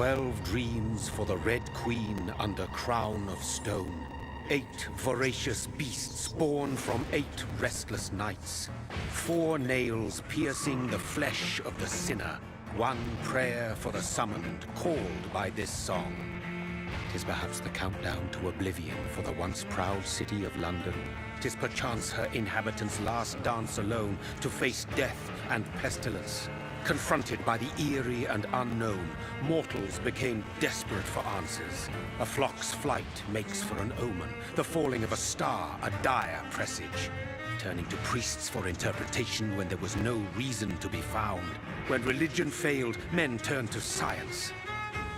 12 dreams for the Red Queen under crown of stone. 8 voracious beasts born from 8 restless nights. 4 nails piercing the flesh of the sinner. 1 prayer for the summoned, called by this song. 'Tis perhaps the countdown to oblivion for the once proud city of London. 'Tis perchance her inhabitants' last dance alone to face death and pestilence. Confronted by the eerie and unknown, mortals became desperate for answers. A flock's flight makes for an omen, the falling of a star a dire presage. Turning to priests for interpretation when there was no reason to be found. When religion failed, men turned to science.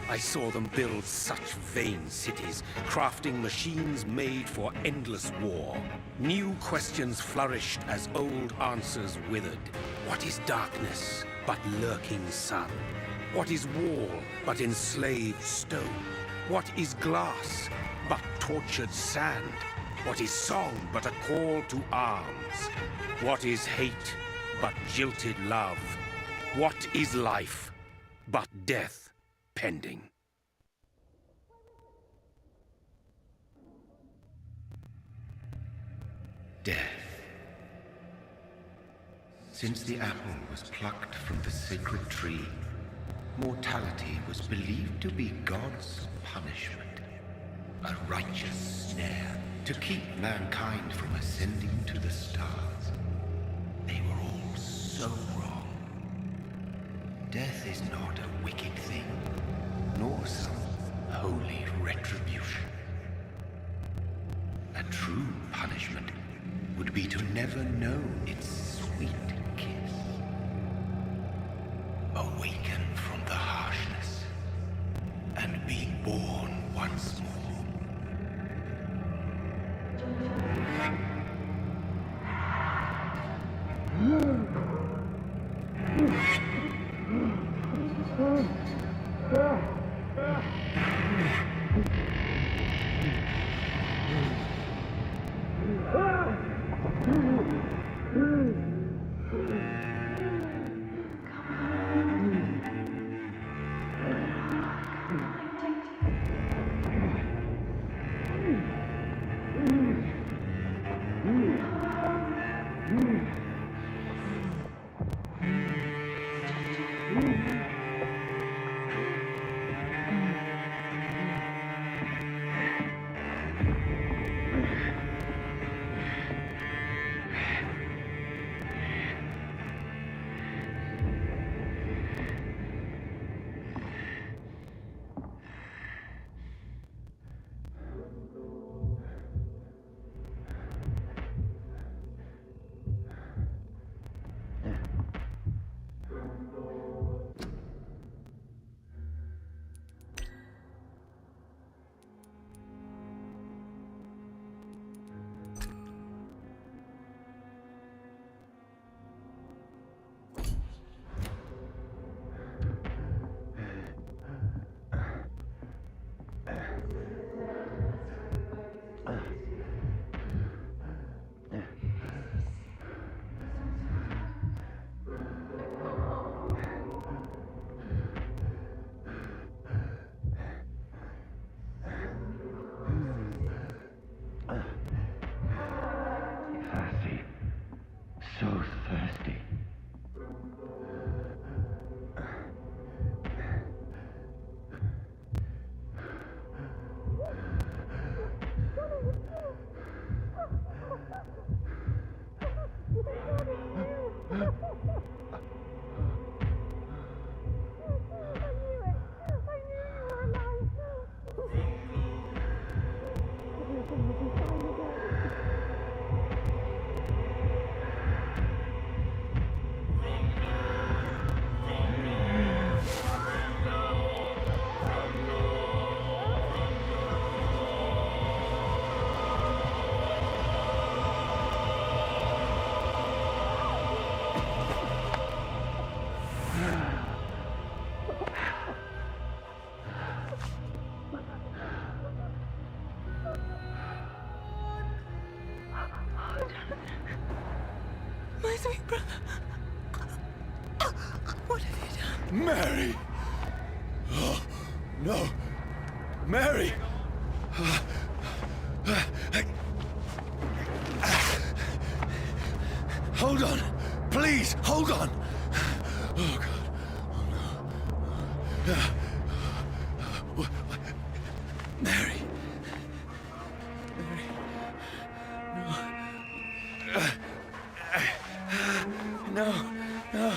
I saw them build such vain cities, crafting machines made for endless war. New questions flourished as old answers withered. What is darkness but lurking sun? What is wall but enslaved stone? What is glass but tortured sand? What is song but a call to arms? What is hate but jilted love? What is life but death pending? Death. Since the apple was plucked from the sacred tree, mortality was believed to be God's punishment, a righteous snare to keep mankind from ascending to the stars. They were all so wrong. Death is not a wicked thing, nor some holy retribution. A true punishment would be to never know its sweet kiss. Awaken from the harshness and be born once more. My sweet brother. What have you done? Mary! No! Mary! Hold on! Please, hold on! Oh, God. Oh, no. Mary. Mary. No. No.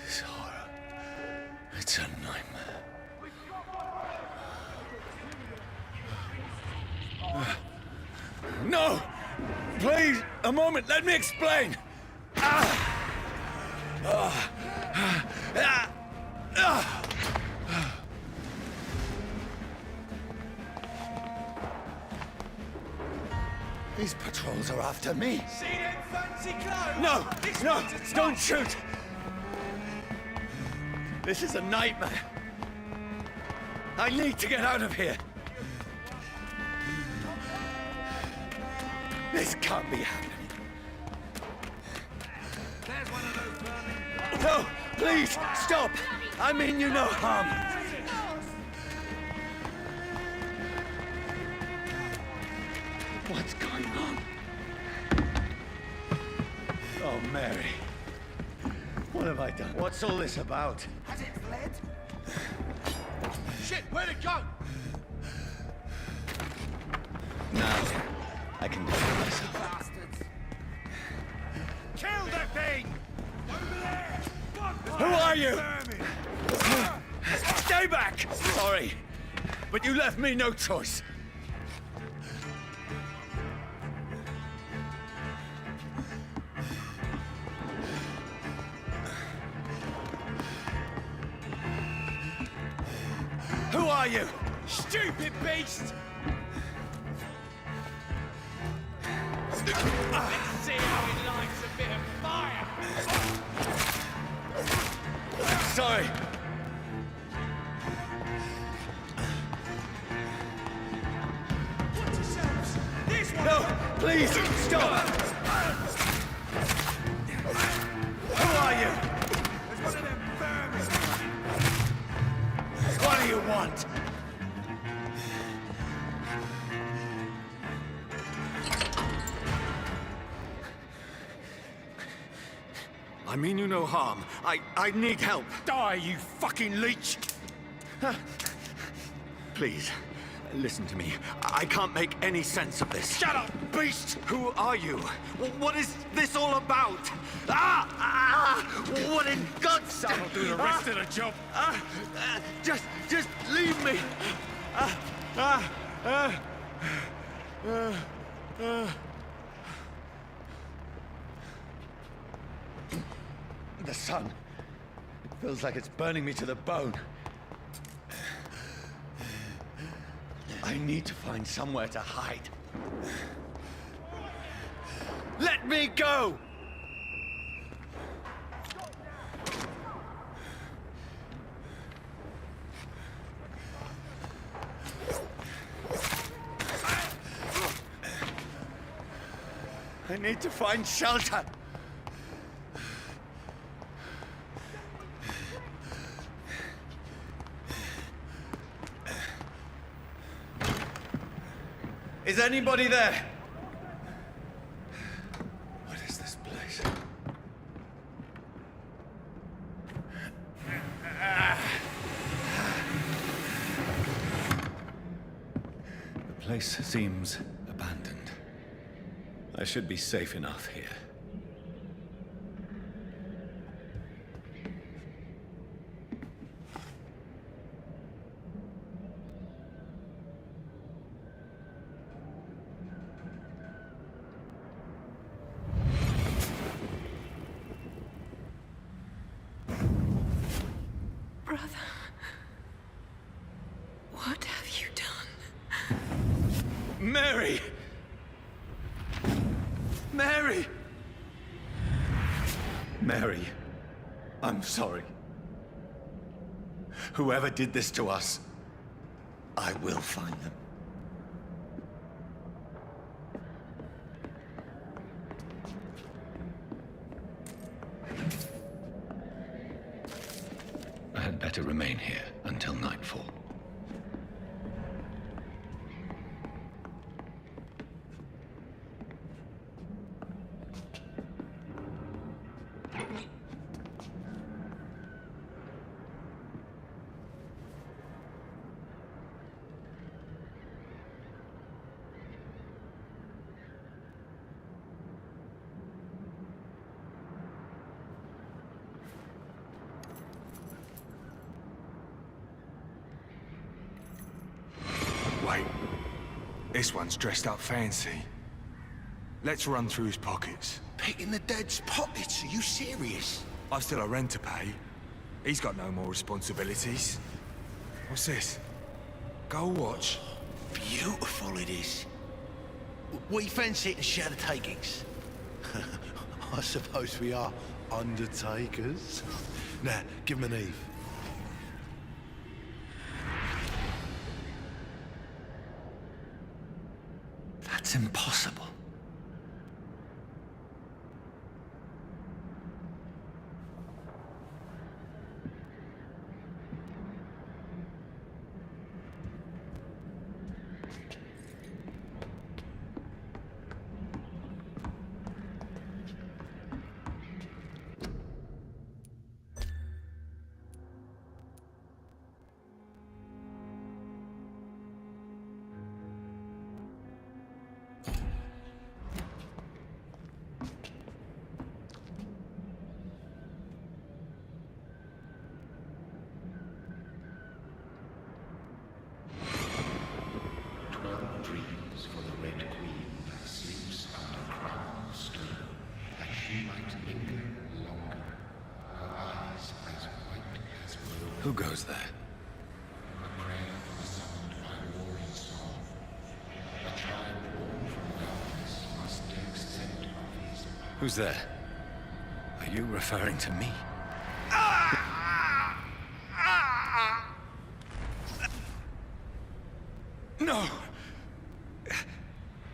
This horror. It's a nightmare. No! Please, a moment, let me explain! These patrols are after me. See them fancy clothes? No! This No! one's a top. Don't shoot! This is a nightmare. I need to get out of here. This can't be happening. There's one of those burning. No! Please! Stop! I mean you no harm. What's going on? Oh, Mary. What have I done? What's all this about? Has it fled? Shit, where'd it go? Now, I can do it myself. Bastards. Kill the thing! Over there! Who are you? Stay back! Sorry, but you left me no choice. Who are you? Stupid beast! Let's see how he likes a bit of fire! Sorry. Watch yourselves! This one! No, please, stop! Who are you? There's one of them vermin! What do you want? I mean you no harm. I need help. Die, you fucking leech! Please, listen to me. I can't make any sense of this. Shut up, beast! Who are you? What is this all about? What in God's name? I'll do the rest of the job. Just leave me. The sun. It feels like it's burning me to the bone. I need to find somewhere to hide. Let me go! I need to find shelter. Is anybody there? What is this place? The place seems abandoned. I should be safe enough here. Brother, what have you done? Mary! Mary! Mary, I'm sorry. Whoever did this to us, I will find them. I had better remain here until nightfall. Wait. This one's dressed up fancy. Let's run through his pockets. Picking the dead's pockets? Are you serious? I've still a rent to pay. He's got no more responsibilities. What's this? Gold watch. Beautiful it is. We fancy it and share the takings. I suppose we are undertakers. Now, give him an Eve. That's impossible. Who goes there? Who's there? Are you referring to me? No!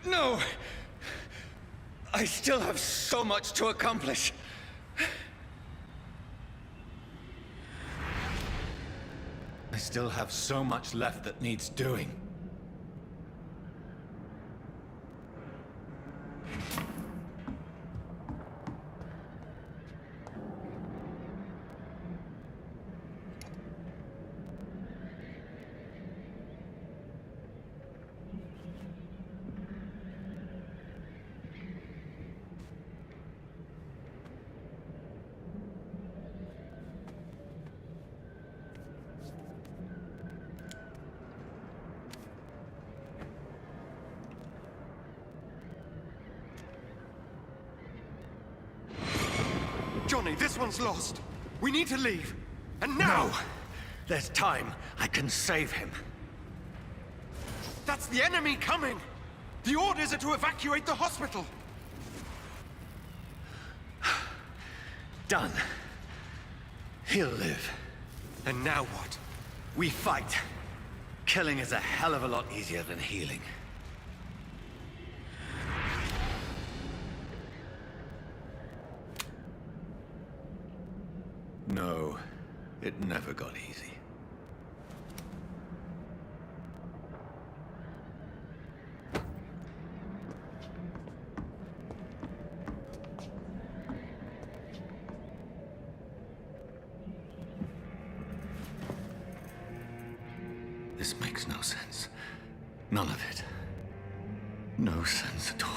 No! I still have so much to accomplish. I still have so much left that needs doing. Johnny, this one's lost. We need to leave. And now! No! There's time. I can save him. That's the enemy coming! The orders are to evacuate the hospital! Done. He'll live. And now what? We fight. Killing is a hell of a lot easier than healing. No, it never got easy. This makes no sense. None of it. No sense at all.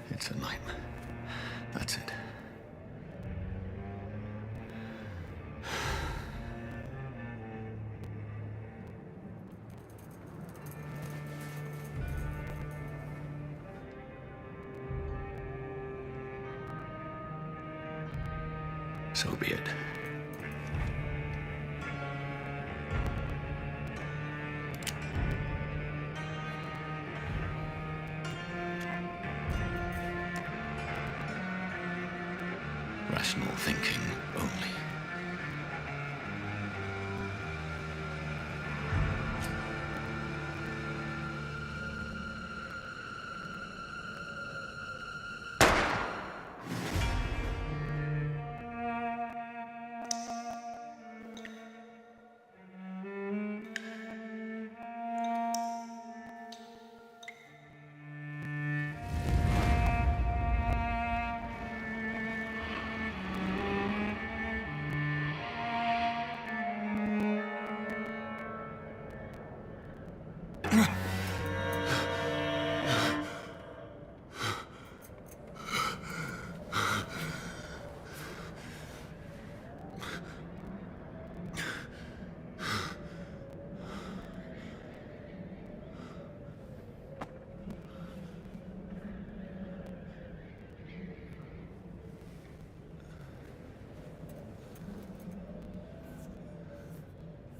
It's a nightmare. That's it. So be it. thinking only.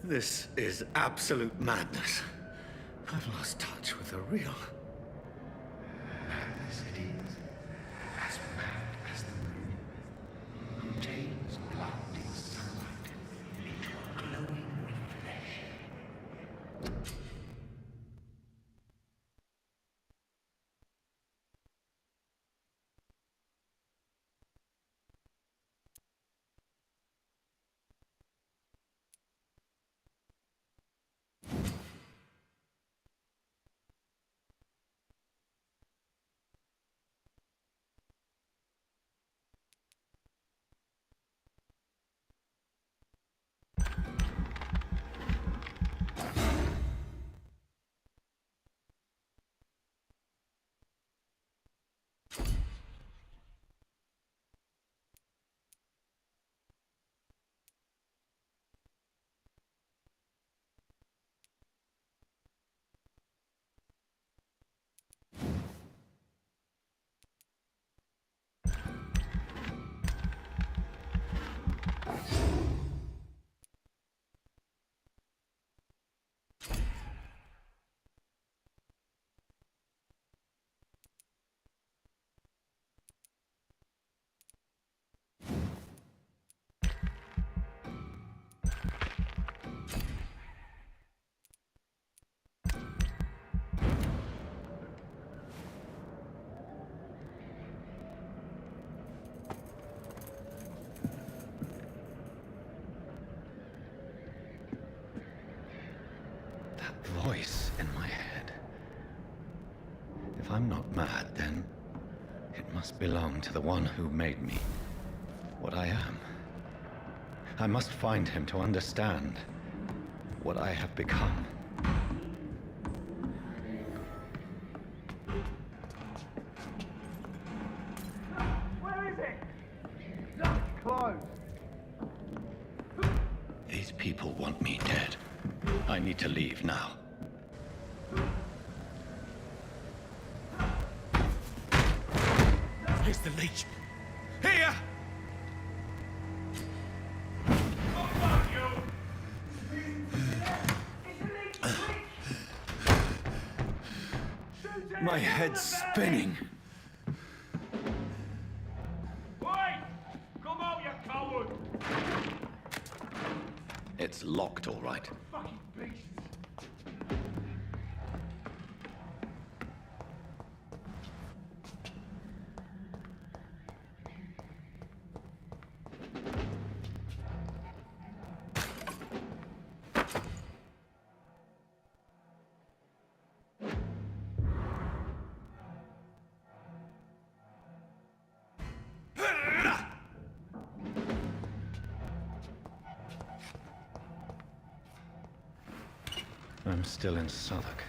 This is absolute madness. I've lost touch with the real. Madness it is, as mad as the moon, who takes blinding sunlight into a glowing reflection. Voice in my head. If I'm not mad, then it must belong to the one who made me what I am. I must find him to understand what I have become. Where is it? Close. These people want me dead. I need to leave now. Here's the leech. Here! My head's spinning. Wait! Come out, you coward! It's locked, all right. Fucking beasts! I'm still in Southwark.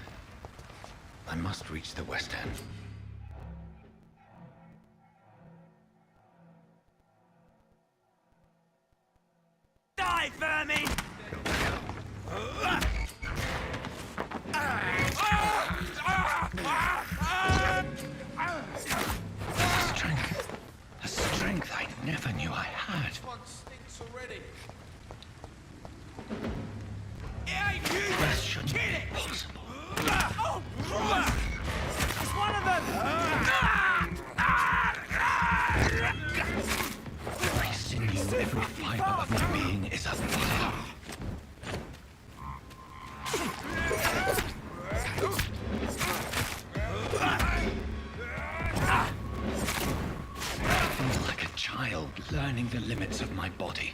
I must reach the West End. Die, vermin! A strength I never knew I had. One stinks already. This shouldn't be possible. Oh, it's one of them! Priests in learning the limits of my body.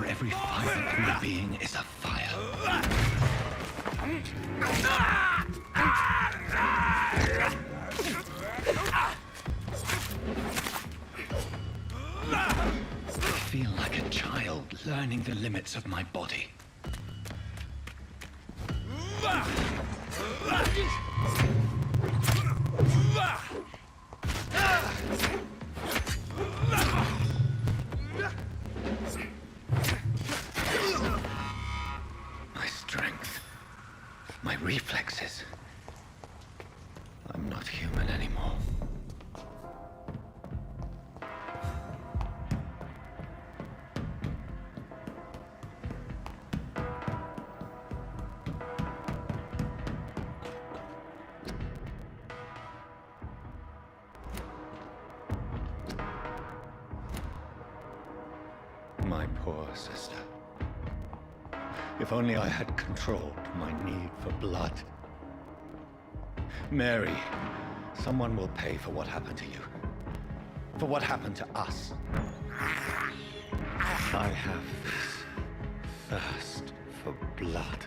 Every fiber in my being is a fire. I feel like a child learning the limits of my body. My strength, my reflexes. I'm not human anymore. My poor sister. If only I had controlled my need for blood. Mary, someone will pay for what happened to you. For what happened to us. I have this thirst for blood.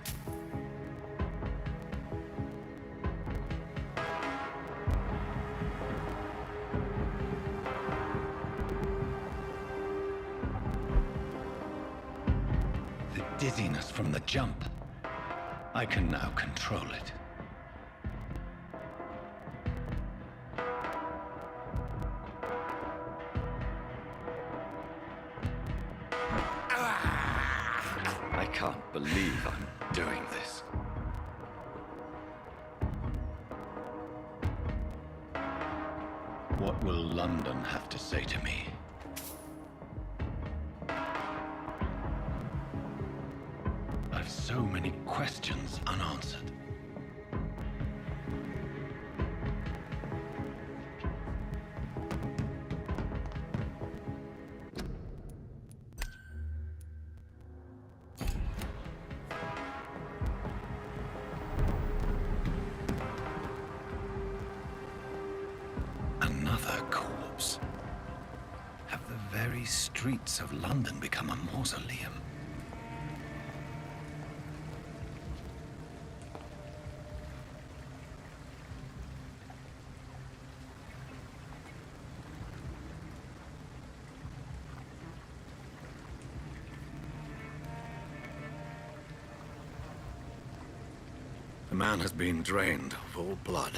Dizziness from the jump. I can now control it. I can't believe I'm doing this. What will London have to say to me? So many questions unanswered. Another corpse. Have the very streets of London become a mausoleum? The man has been drained of all blood,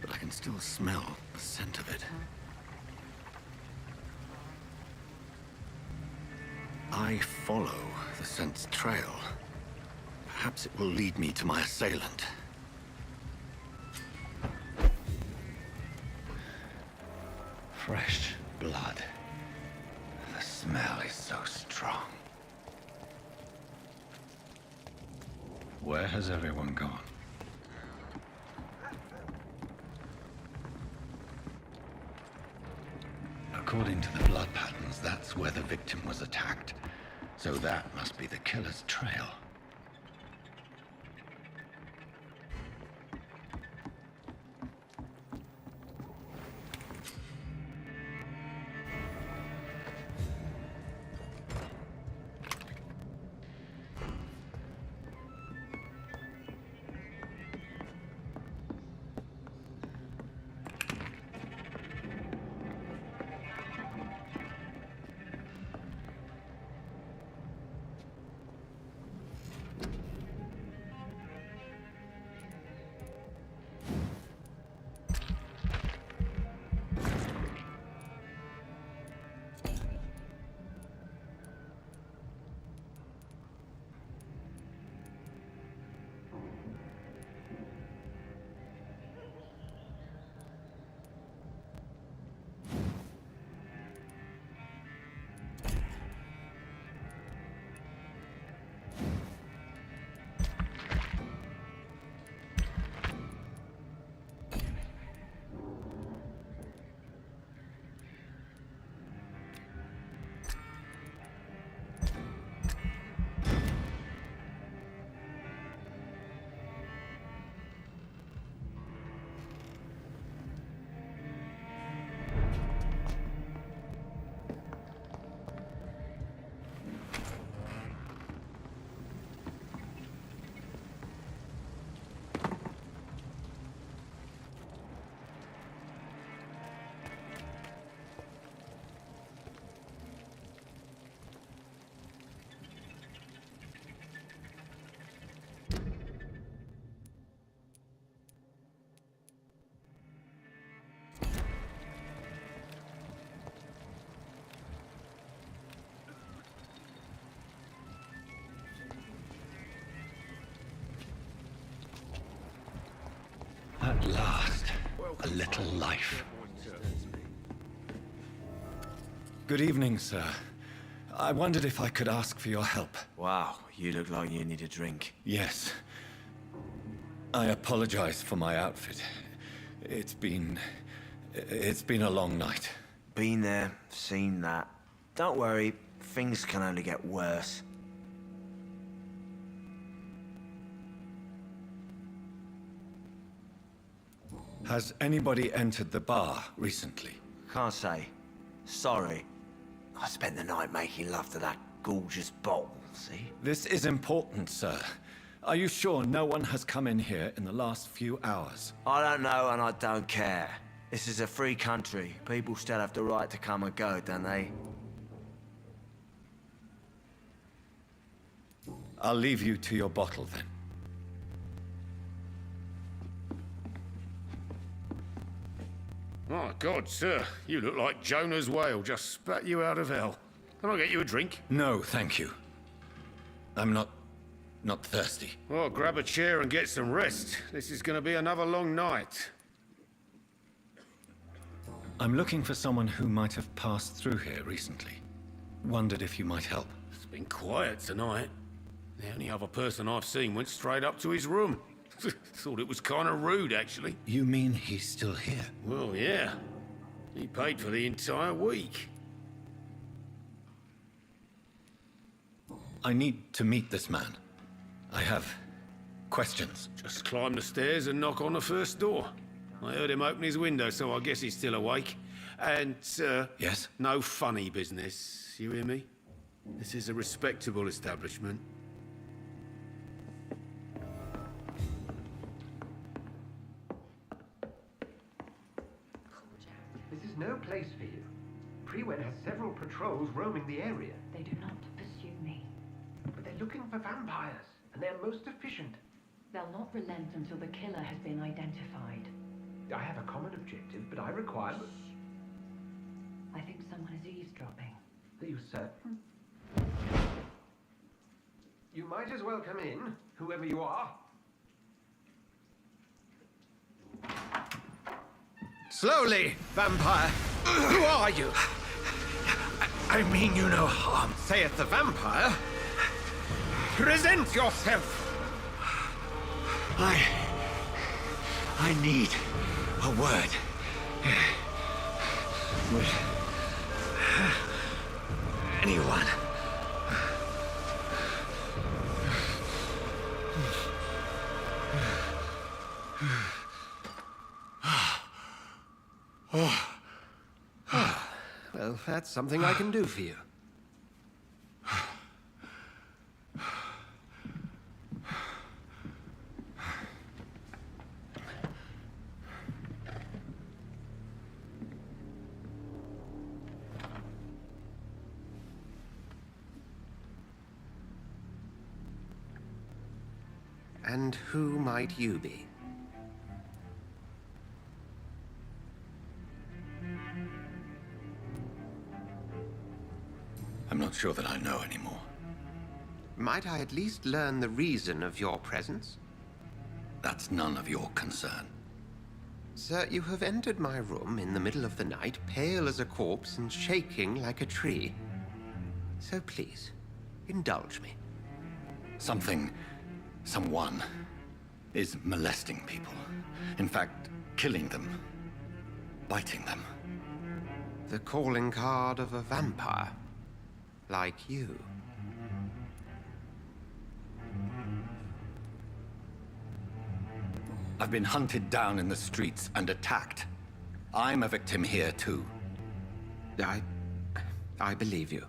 but I can still smell the scent of it. I follow the scent's trail. Perhaps it will lead me to my assailant. Fresh blood. The smell is so strong. Where has everyone gone? According to the blood patterns, that's where the victim was attacked. So that must be the killer's trail. At last, a little life. Good evening, sir. I wondered if I could ask for your help. Wow, you look like you need a drink. Yes. I apologize for my outfit. It's been a long night. Been there, seen that. Don't worry, things can only get worse. Has anybody entered the bar recently? Can't say. Sorry. I spent the night making love to that gorgeous bottle, see? This is important, sir. Are you sure no one has come in here in the last few hours? I don't know and I don't care. This is a free country. People still have the right to come and go, don't they? I'll leave you to your bottle then. My God, sir, you look like Jonah's whale just spat you out of hell. Can I get you a drink? No, thank you. I'm not thirsty. Well, grab a chair and get some rest. This is going to be another long night. I'm looking for someone who might have passed through here recently. Wondered if you might help. It's been quiet tonight. The only other person I've seen went straight up to his room. Thought it was kind of rude, actually. You mean he's still here? Well, yeah. He paid for the entire week. I need to meet this man. I have questions. Just climb the stairs and knock on the first door. I heard him open his window, so I guess he's still awake. And, Yes? no funny business. You hear me? This is a respectable establishment. This is no place for you. Prewen has several patrols roaming the area. They do not pursue me. But they're looking for vampires, and they're most efficient. They'll not relent until the killer has been identified. I have a common objective, but I require... I think someone is eavesdropping. Are you certain? You might as well come in, whoever you are. Slowly, vampire. Who are you? I mean you no harm, saith the vampire. Present yourself. I need a word. one. Well, that's something I can do for you. And who might you be? I'm not sure that I know anymore. Might I at least learn the reason of your presence? That's none of your concern. Sir, you have entered my room in the middle of the night, pale as a corpse and shaking like a tree. So please, indulge me. Someone is molesting people. In fact, killing them. Biting them. The calling card of a vampire. Like you. I've been hunted down in the streets and attacked. I'm a victim here too. I believe you.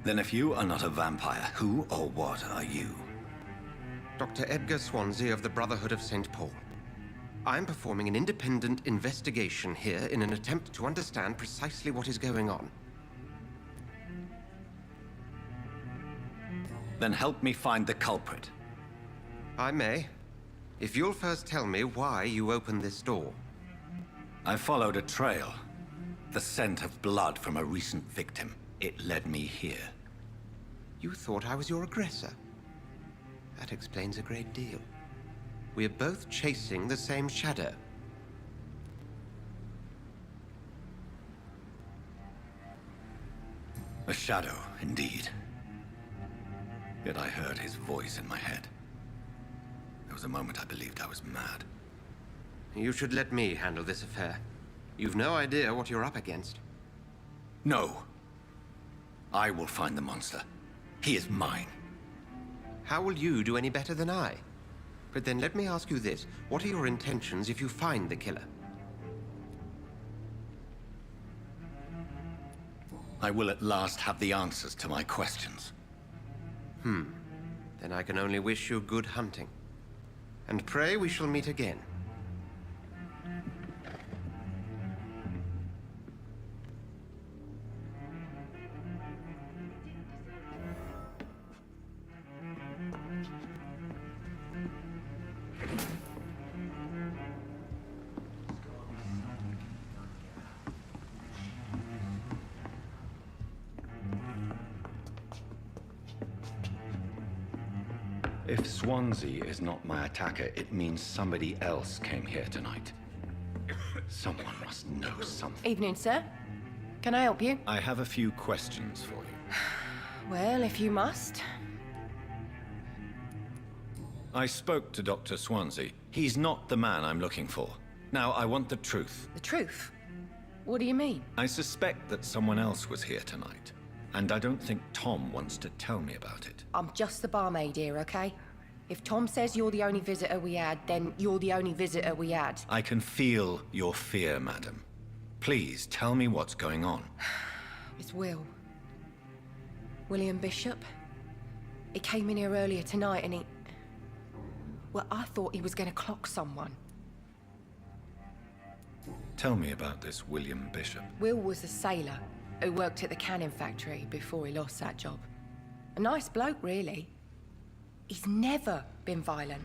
Then if you are not a vampire, who or what are you? Dr. Edgar Swansea of the Brotherhood of St. Paul. I'm performing an independent investigation here in an attempt to understand precisely what is going on. Then help me find the culprit. I may. If you'll first tell me why you opened this door. I followed a trail. The scent of blood from a recent victim. It led me here. You thought I was your aggressor. That explains a great deal. We're both chasing the same shadow. A shadow, indeed. Yet I heard his voice in my head. There was a moment I believed I was mad. You should let me handle this affair. You've no idea what you're up against. No. I will find the monster. He is mine. How will you do any better than I? But then let me ask you this. What are your intentions if you find the killer? I will at last have the answers to my questions. Then I can only wish you good hunting. And pray we shall meet again. If Swansea is not my attacker, it means somebody else came here tonight. Someone must know something. Evening, sir. Can I help you? I have a few questions for you. Well, if you must. I spoke to Dr. Swansea. He's not the man I'm looking for. Now, I want the truth. The truth? What do you mean? I suspect that someone else was here tonight. And I don't think Tom wants to tell me about it. I'm just the barmaid here, okay? If Tom says you're the only visitor we had, then you're the only visitor we had. I can feel your fear, madam. Please, tell me what's going on. It's Will. William Bishop. He came in here earlier tonight and he... Well, I thought he was going to clock someone. Tell me about this William Bishop. Will was a sailor who worked at the cannon factory before he lost that job. A nice bloke, really. He's never been violent.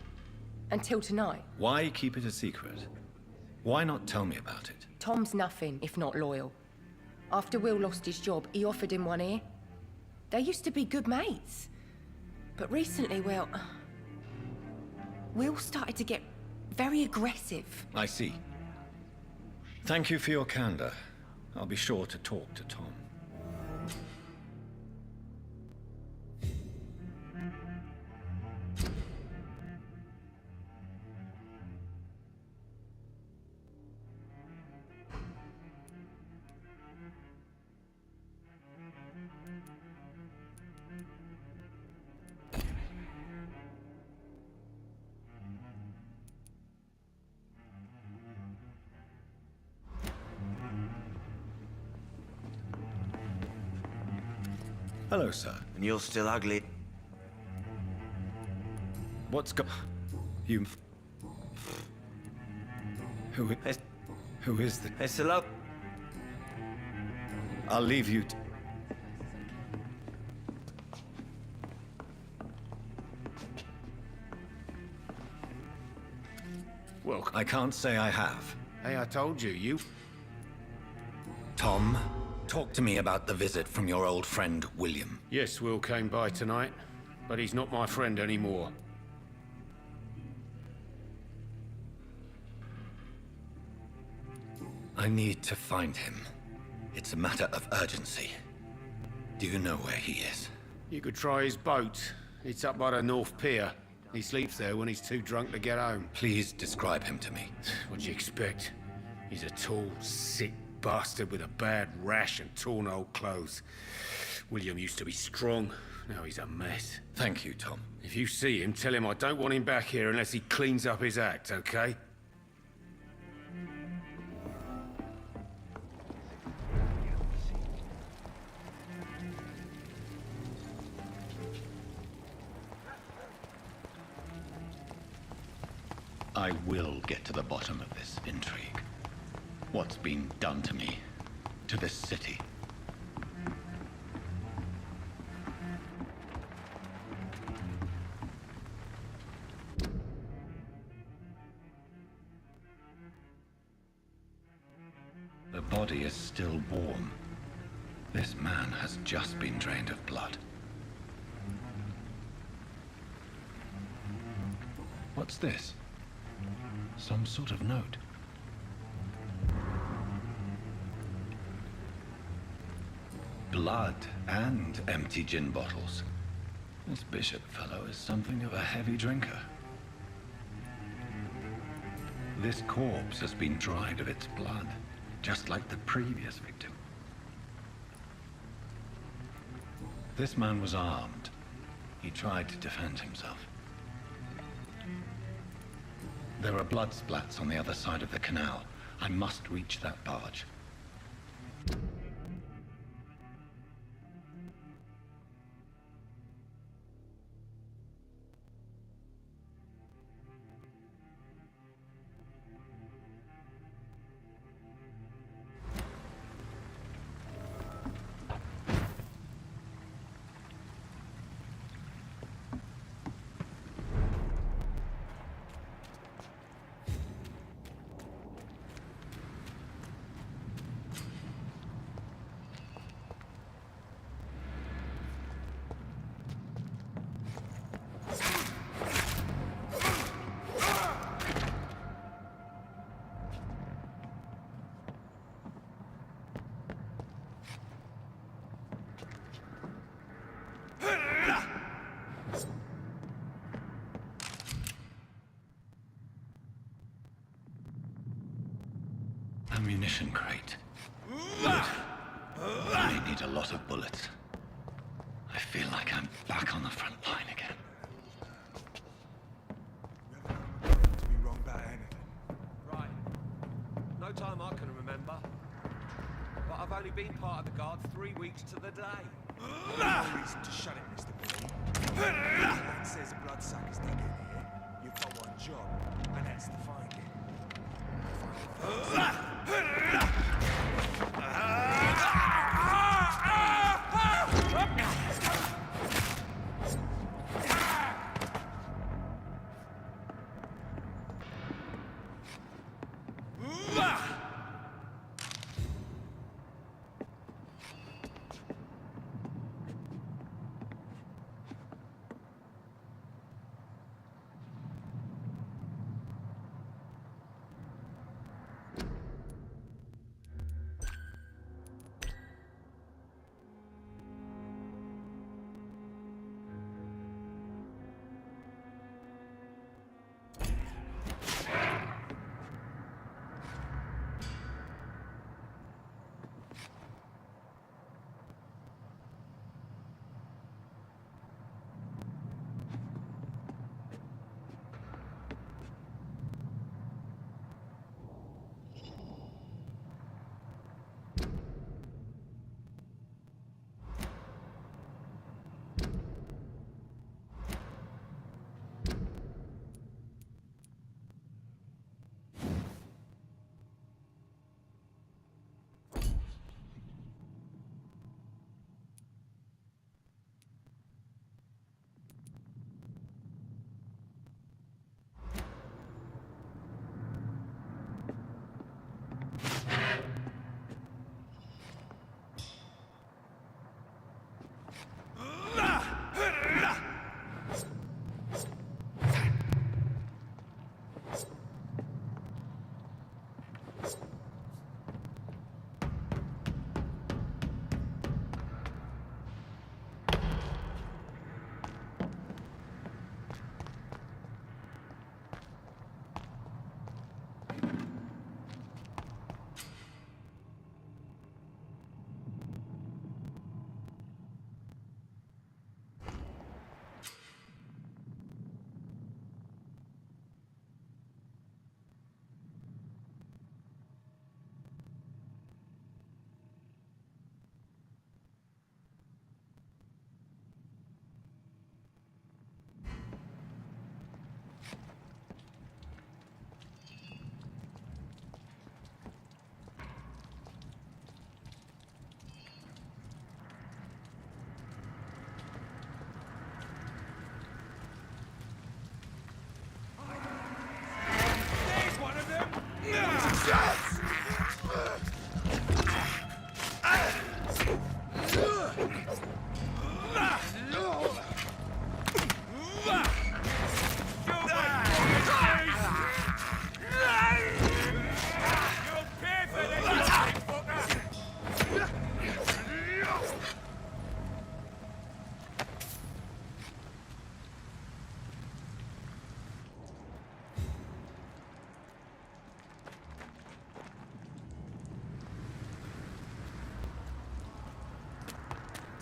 Until tonight. Why keep it a secret? Why not tell me about it? Tom's nothing if not loyal. After Will lost his job, he offered him one ear. They used to be good mates. But recently, well... Will started to get very aggressive. I see. Thank you for your candor. I'll be sure to talk to Tom. Hello, sir. And you're still ugly. What's you... Who is the... It's a love. I'll leave you to... Well, I can't say I have. hey, I told you, you... Tom, talk to me about the visit from your old friend, William. Yes, Will came by tonight, but he's not my friend anymore. I need to find him. It's a matter of urgency. Do you know where he is? You could try his boat. It's up by the North Pier. He sleeps there when he's too drunk to get home. Please describe him to me. What do you expect? He's a tall, sick bastard with a bad rash and torn old clothes. William used to be strong. Now he's a mess. Thank you, Tom. If you see him, tell him I don't want him back here unless he cleans up his act, okay? I will get to the bottom of this intrigue. What's been done to me, to this city. The body is still warm. This man has just been drained of blood. What's this? Some sort of note. Blood and empty gin bottles. This Bishop fellow is something of a heavy drinker. This corpse has been dried of its blood, just like the previous victim. This man was armed. He tried to defend himself. There are blood splats on the other side of the canal. I must reach that barge. Ammunition crate. Good. I may need a lot of bullets. I feel like I'm back on the front line again. To be wrong about anything. Right. No time I can remember. But I've only been part of the guard 3 weeks to the day. No reason to shut it, Mr. Billy. Man says a bloodsuck is dug in here. You've got one job, and that's to find it.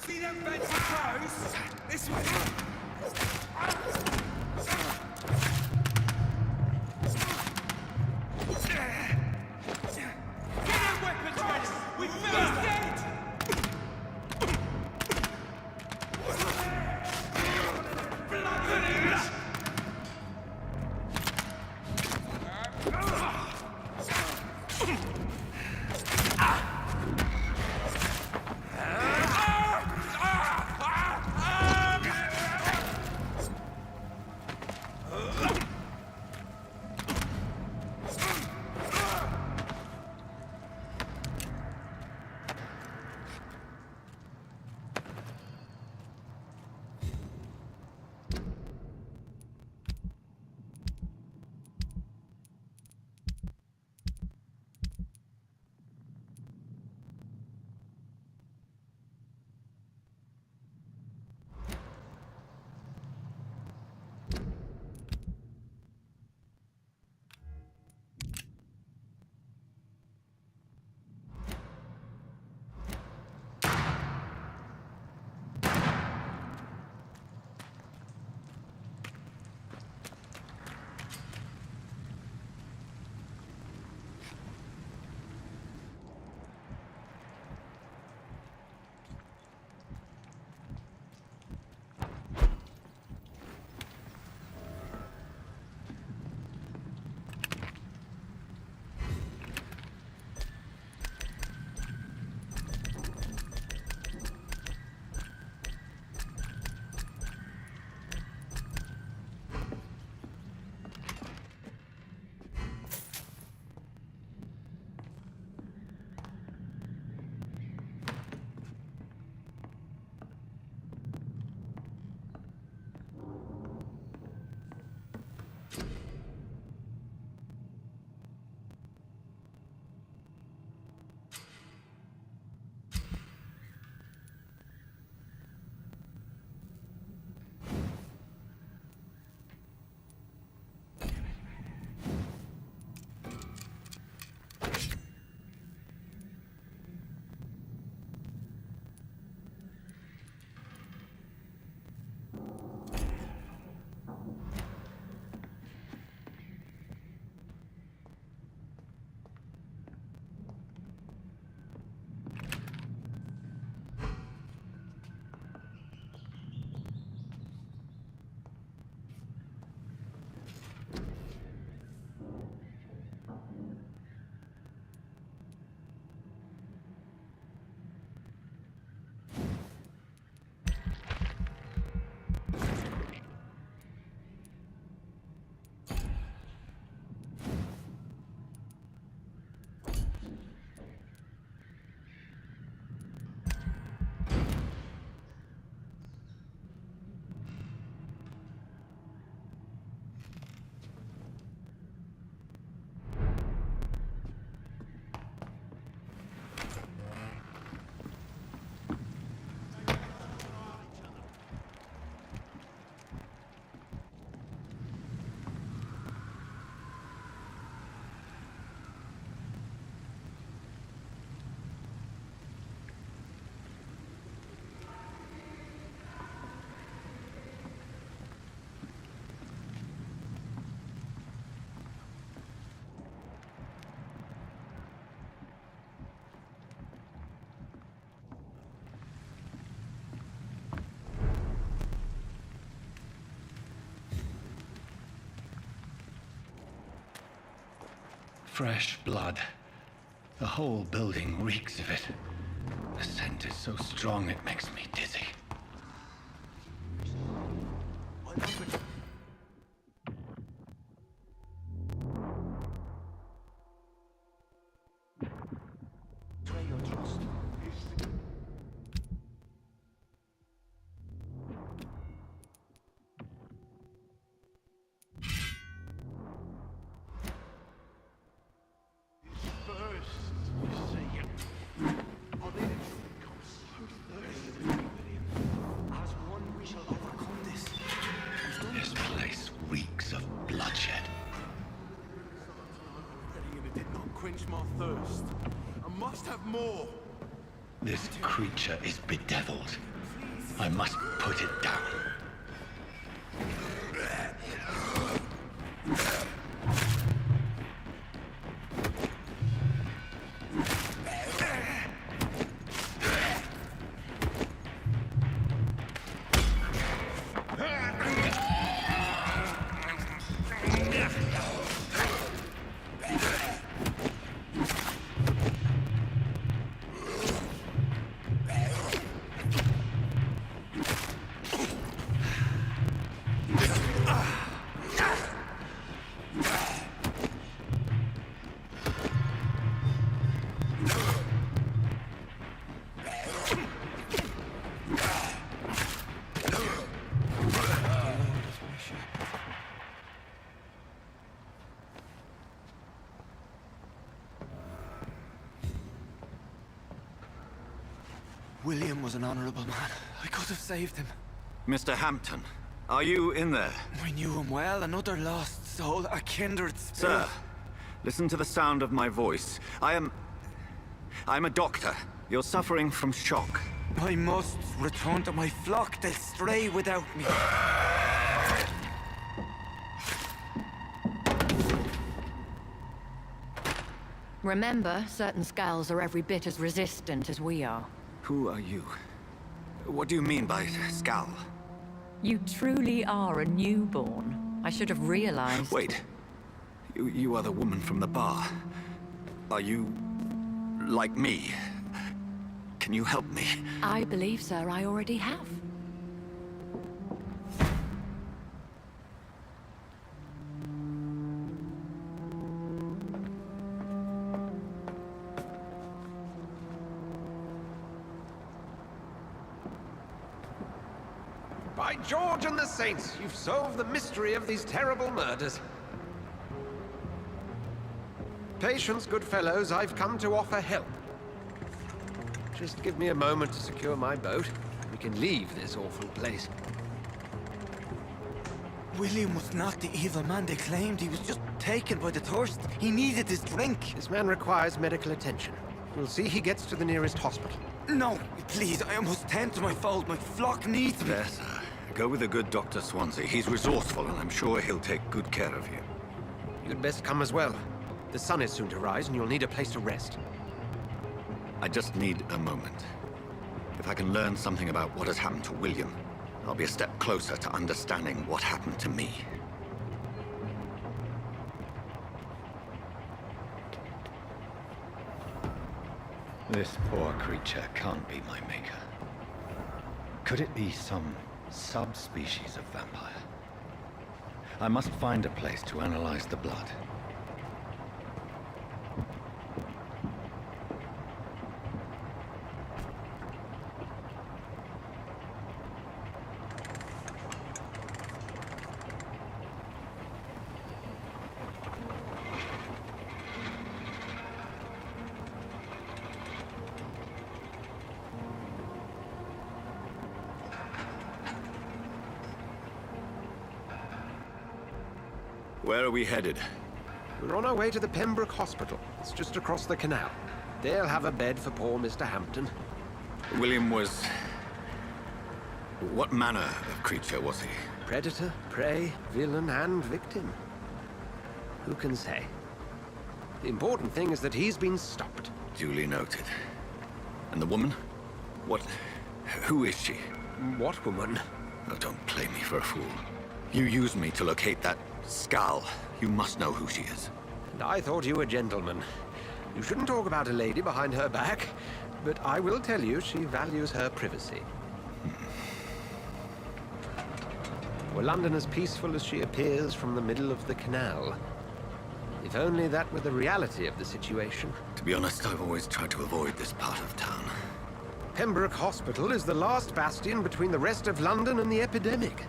See them fancy clothes? This way. Get our weapons ready! We finished dead! Fresh blood. The whole building reeks of it. The scent is so strong it makes me dizzy. more. This creature is bedeviled. I must put it down. William was an honorable man. I could have saved him. Mr. Hampton, are you in there? I knew him well, another lost soul, a kindred spirit. Sir, listen to the sound of my voice. I'm a doctor. You're suffering from shock. I must return to my flock. They'll stray without me. Remember, certain skulls are every bit as resistant as we are. Who are you? What do you mean by skull? You truly are a newborn. I should have realized. Wait. You are the woman from the bar. Are you... like me? Can you help me? I believe, sir, I already have. By George and the Saints, you've solved the mystery of these terrible murders. Patience, good fellows, I've come to offer help. Just give me a moment to secure my boat. We can leave this awful place. William was not the evil man they claimed. He was just taken by the thirst. He needed his drink. This man requires medical attention. We'll see he gets to the nearest hospital. No, please, I must tend to my fold. My flock needs me. There, sir. Go with the good Dr. Swansea. He's resourceful, and I'm sure he'll take good care of you. You'd best come as well. The sun is soon to rise, and you'll need a place to rest. I just need a moment. If I can learn something about what has happened to William, I'll be a step closer to understanding what happened to me. This poor creature can't be my maker. Could it be some subspecies of vampire? I must find a place to analyze the blood. Where are we headed? We're on our way to the Pembroke Hospital. It's just across the canal. They'll have a bed for poor Mr. Hampton. William was... what manner of creature was he? Predator, prey, villain, and victim. Who can say? The important thing is that he's been stopped. Duly noted. And the woman? What... who is she? What woman? Oh, don't play me for a fool. You used me to locate that skull. You must know who she is. And I thought you a gentleman. You shouldn't talk about a lady behind her back, but I will tell you she values her privacy. Were London as peaceful as she appears from the middle of the canal? If only that were the reality of the situation. To be honest, I've always tried to avoid this part of town. Pembroke Hospital is the last bastion between the rest of London and the epidemic.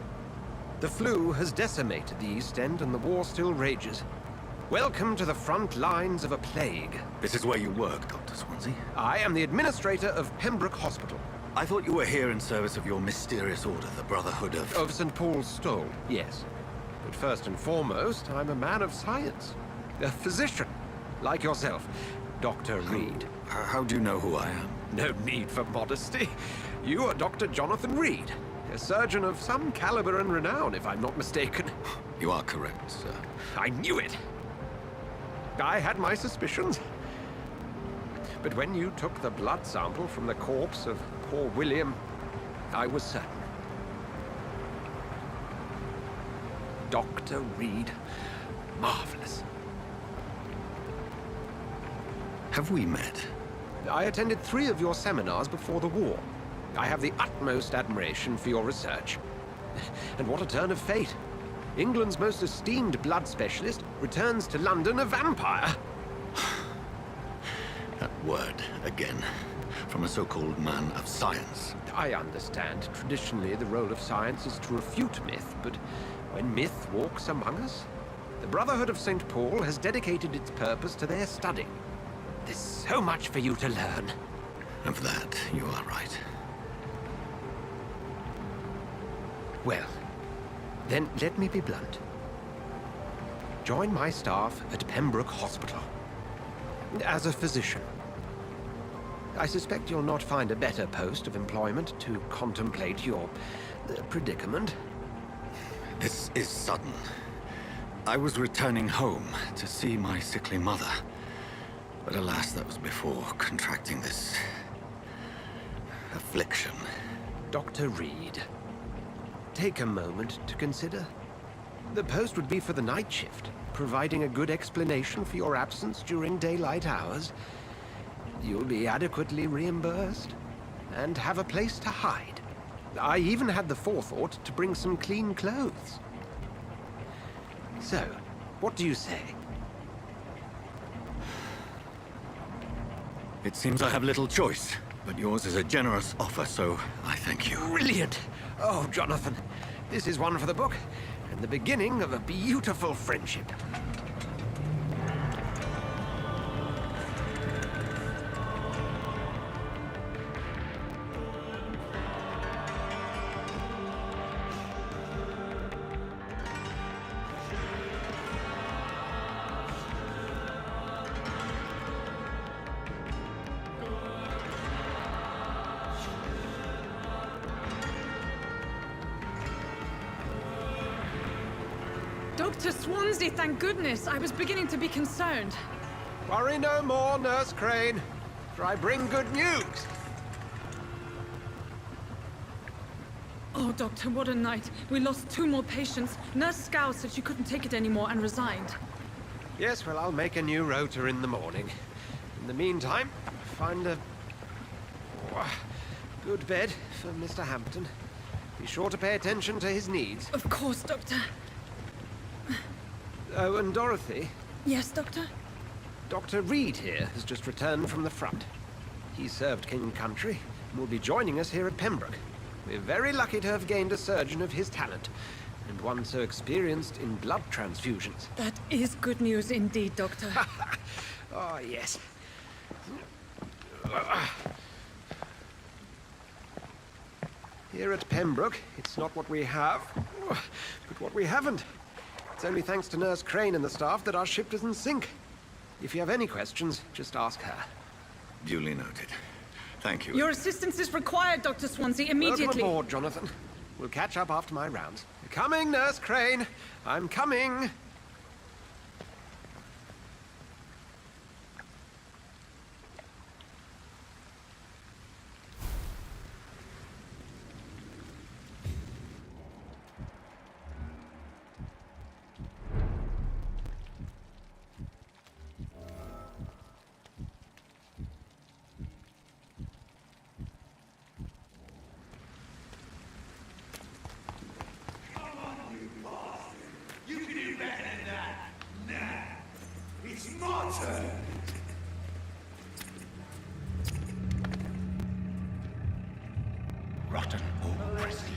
The flu has decimated the East End and the war still rages. Welcome to the front lines of a plague. This is where you work, Dr. Swansea? I am the administrator of Pembroke Hospital. I thought you were here in service of your mysterious order, the Brotherhood of... Of St. Paul's Stole, yes. But first and foremost, I'm a man of science. A physician, like yourself. Dr. Reed. How do you know who I am? No need for modesty. You are Dr. Jonathan Reed, a surgeon of some caliber and renown, if I'm not mistaken. You are correct, sir. I knew it! I had my suspicions. But when you took the blood sample from the corpse of poor William, I was certain. Dr. Reed. Marvelous. Have we met? I attended 3 of your seminars before the war. I have the utmost admiration for your research. And what a turn of fate. England's most esteemed blood specialist returns to London a vampire. That word, again. From a so-called man of science. I understand. Traditionally, the role of science is to refute myth, but when myth walks among us, the Brotherhood of St. Paul has dedicated its purpose to their study. There's so much for you to learn. Of that, you are right. Well, then let me be blunt. Join my staff at Pembroke Hospital. As a physician. I suspect you'll not find a better post of employment to contemplate your predicament. This is sudden. I was returning home to see my sickly mother. But alas, that was before contracting this affliction. Dr. Reed, take a moment to consider. The post would be for the night shift, providing a good explanation for your absence during daylight hours. You'll be adequately reimbursed, and have a place to hide. I even had the forethought to bring some clean clothes. So, what do you say? It seems I have little choice, but yours is a generous offer, so I thank you. Brilliant! Oh, Jonathan, this is one for the book, and the beginning of a beautiful friendship. Dr. Swansea, thank goodness. I was beginning to be concerned. Worry no more, Nurse Crane, for I bring good news. Oh, Doctor, what a night. We lost 2 more patients. Nurse Scow said she couldn't take it anymore and resigned. Yes, well, I'll make a new rota in the morning. In the meantime, find a good bed for Mr. Hampton. Be sure to pay attention to his needs. Of course, Doctor. Oh, and Dorothy? Yes, Doctor? Dr. Reed here has just returned from the front. He served King Country and will be joining us here at Pembroke. We're very lucky to have gained a surgeon of his talent, and one so experienced in blood transfusions. That is good news indeed, Doctor. Oh, yes. Here at Pembroke, it's not what we have, but what we haven't. It's only thanks to Nurse Crane and the staff that our ship doesn't sink. If you have any questions, just ask her. Duly noted. Thank you. Your assistance is required, Dr. Swansea, immediately. Welcome aboard, Jonathan. We'll catch up after my rounds. Coming, Nurse Crane. I'm coming. Rotten or pristine,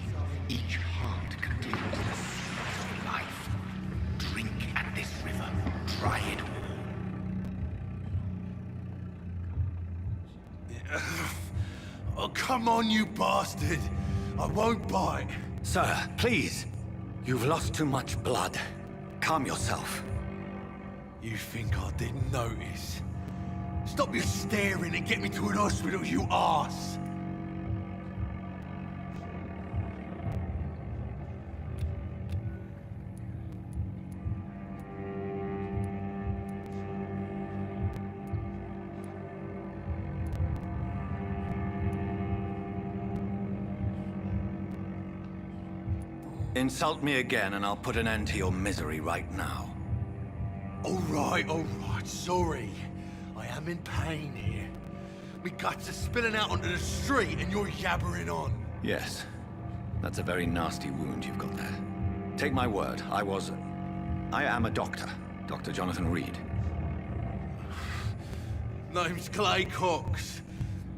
each heart contains the secret of life. Drink at this river, try it all. Oh, come on, you bastard! I won't bite. Sir, please. You've lost too much blood. Calm yourself. You think I didn't notice? Stop your staring and get me to an hospital, you arse! Insult me again and I'll put an end to your misery right now. All right, sorry. I am in pain here. My guts are spilling out onto the street and you're yabbering on. Yes. That's a very nasty wound you've got there. Take my word, I am a doctor. Dr. Jonathan Reed. Name's Clay Cox.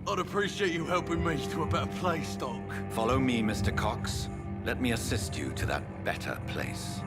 I'd appreciate you helping me to a better place, Doc. Follow me, Mr. Cox. Let me assist you to that better place.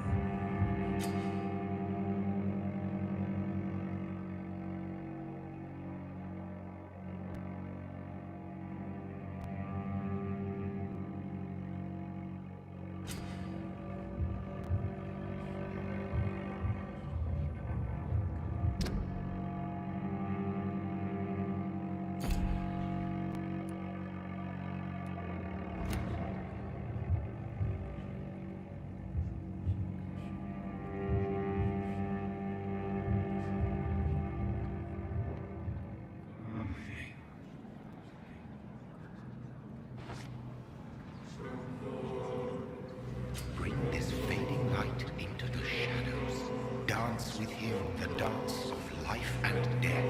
Bring this fading light into the shadows. Dance with him the dance of life and death.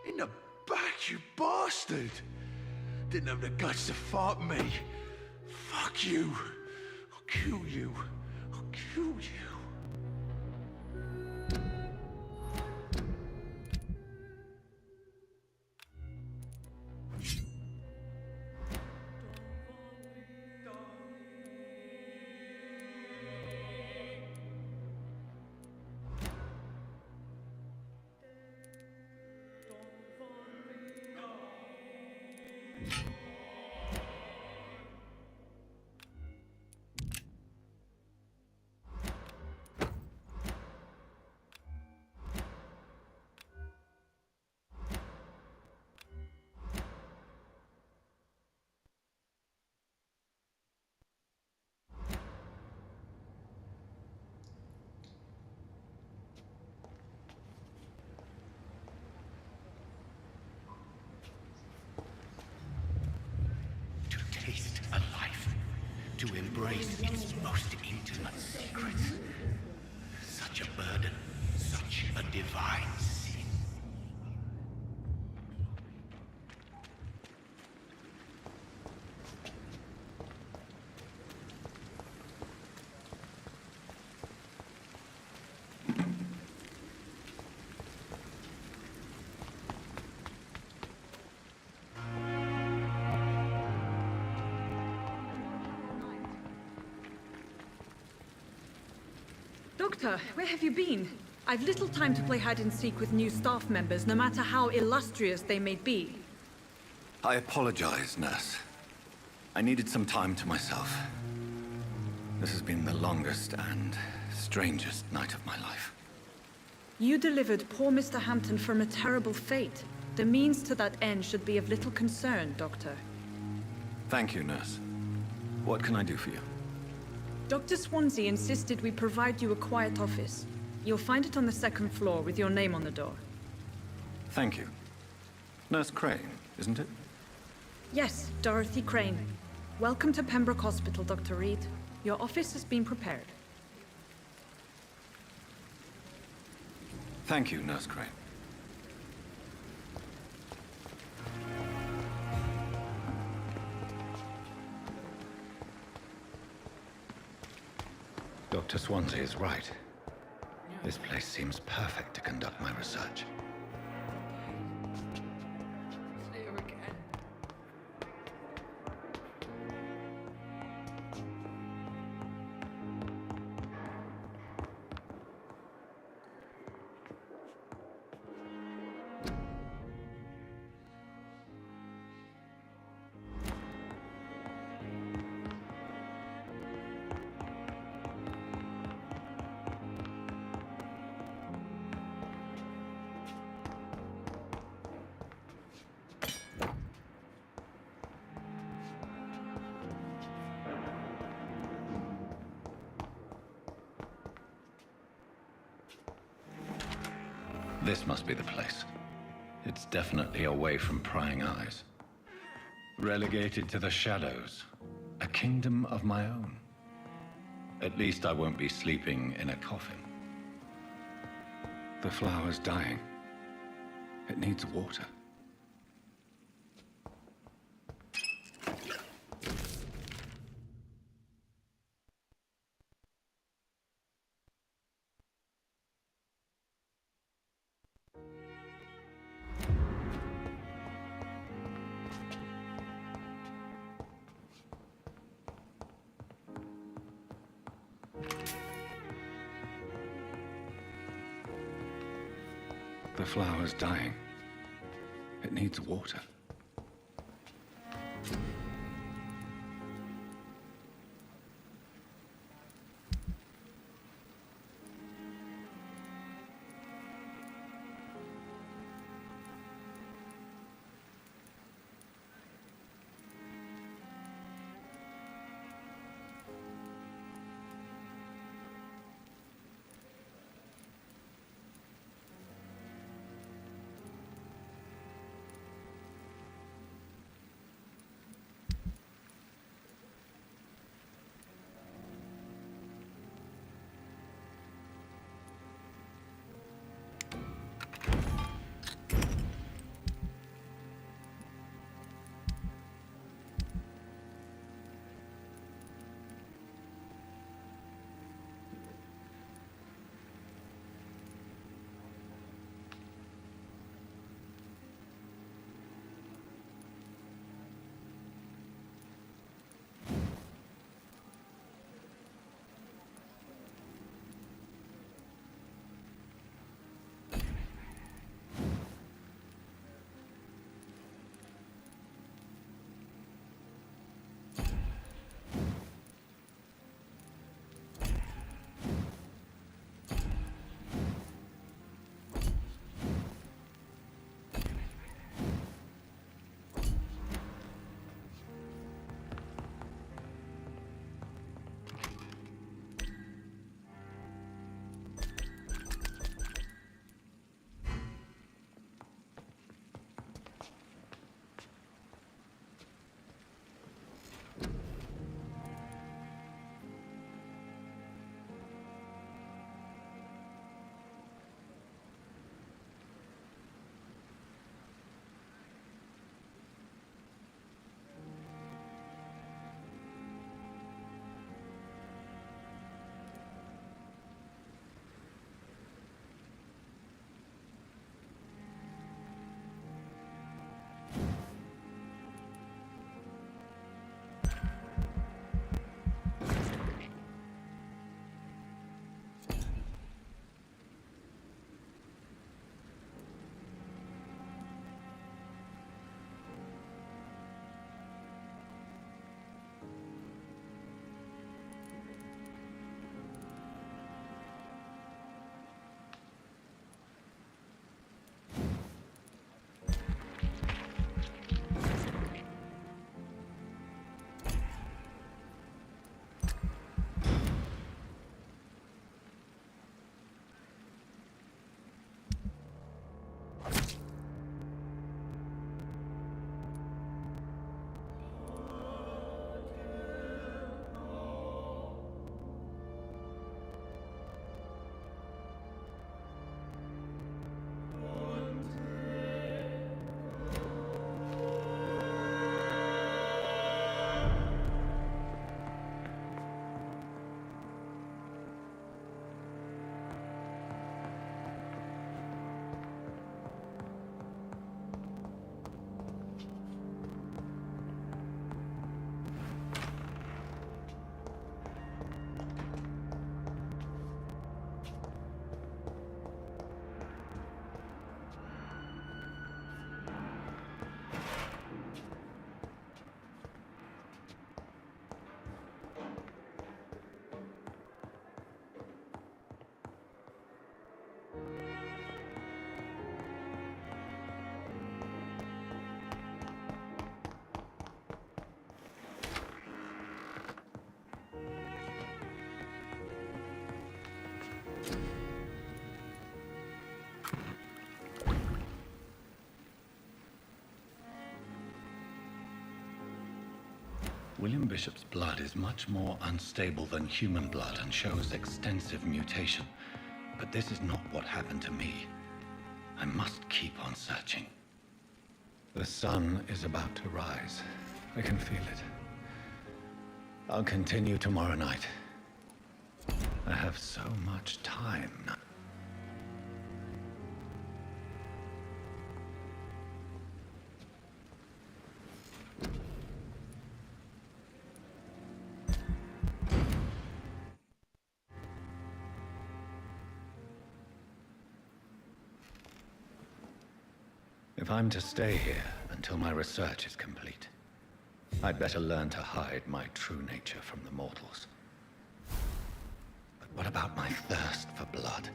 In the back, you bastard! Didn't have the guts to fight me. Fuck you. I'll kill you. I'll kill you. Taste a life, to embrace its most intimate secrets. Such a burden, such a divine sin. Doctor, where have you been? I've little time to play hide and seek with new staff members, no matter how illustrious they may be. I apologize, nurse. I needed some time to myself. This has been the longest and strangest night of my life. You delivered poor Mr. Hampton from a terrible fate. The means to that end should be of little concern, Doctor. Thank you, nurse. What can I do for you? Dr. Swansea insisted we provide you a quiet office. You'll find it on the second floor with your name on the door. Thank you. Nurse Crane, isn't it? Yes, Dorothy Crane. Welcome to Pembroke Hospital, Dr. Reed. Your office has been prepared. Thank you, Nurse Crane. Dr. Swansea is right. This place seems perfect to conduct my research. This must be the place. It's definitely away from prying eyes. Relegated to the shadows. A kingdom of my own. At least I won't be sleeping in a coffin. The flower's dying. It needs water. The flower's dying. It needs water. William Bishop's blood is much more unstable than human blood and shows extensive mutation. But this is not what happened to me. I must keep on searching. The sun is about to rise. I can feel it. I'll continue tomorrow night. I have so much time now. If I'm to stay here until my research is complete, I'd better learn to hide my true nature from the mortals. But what about my thirst for blood?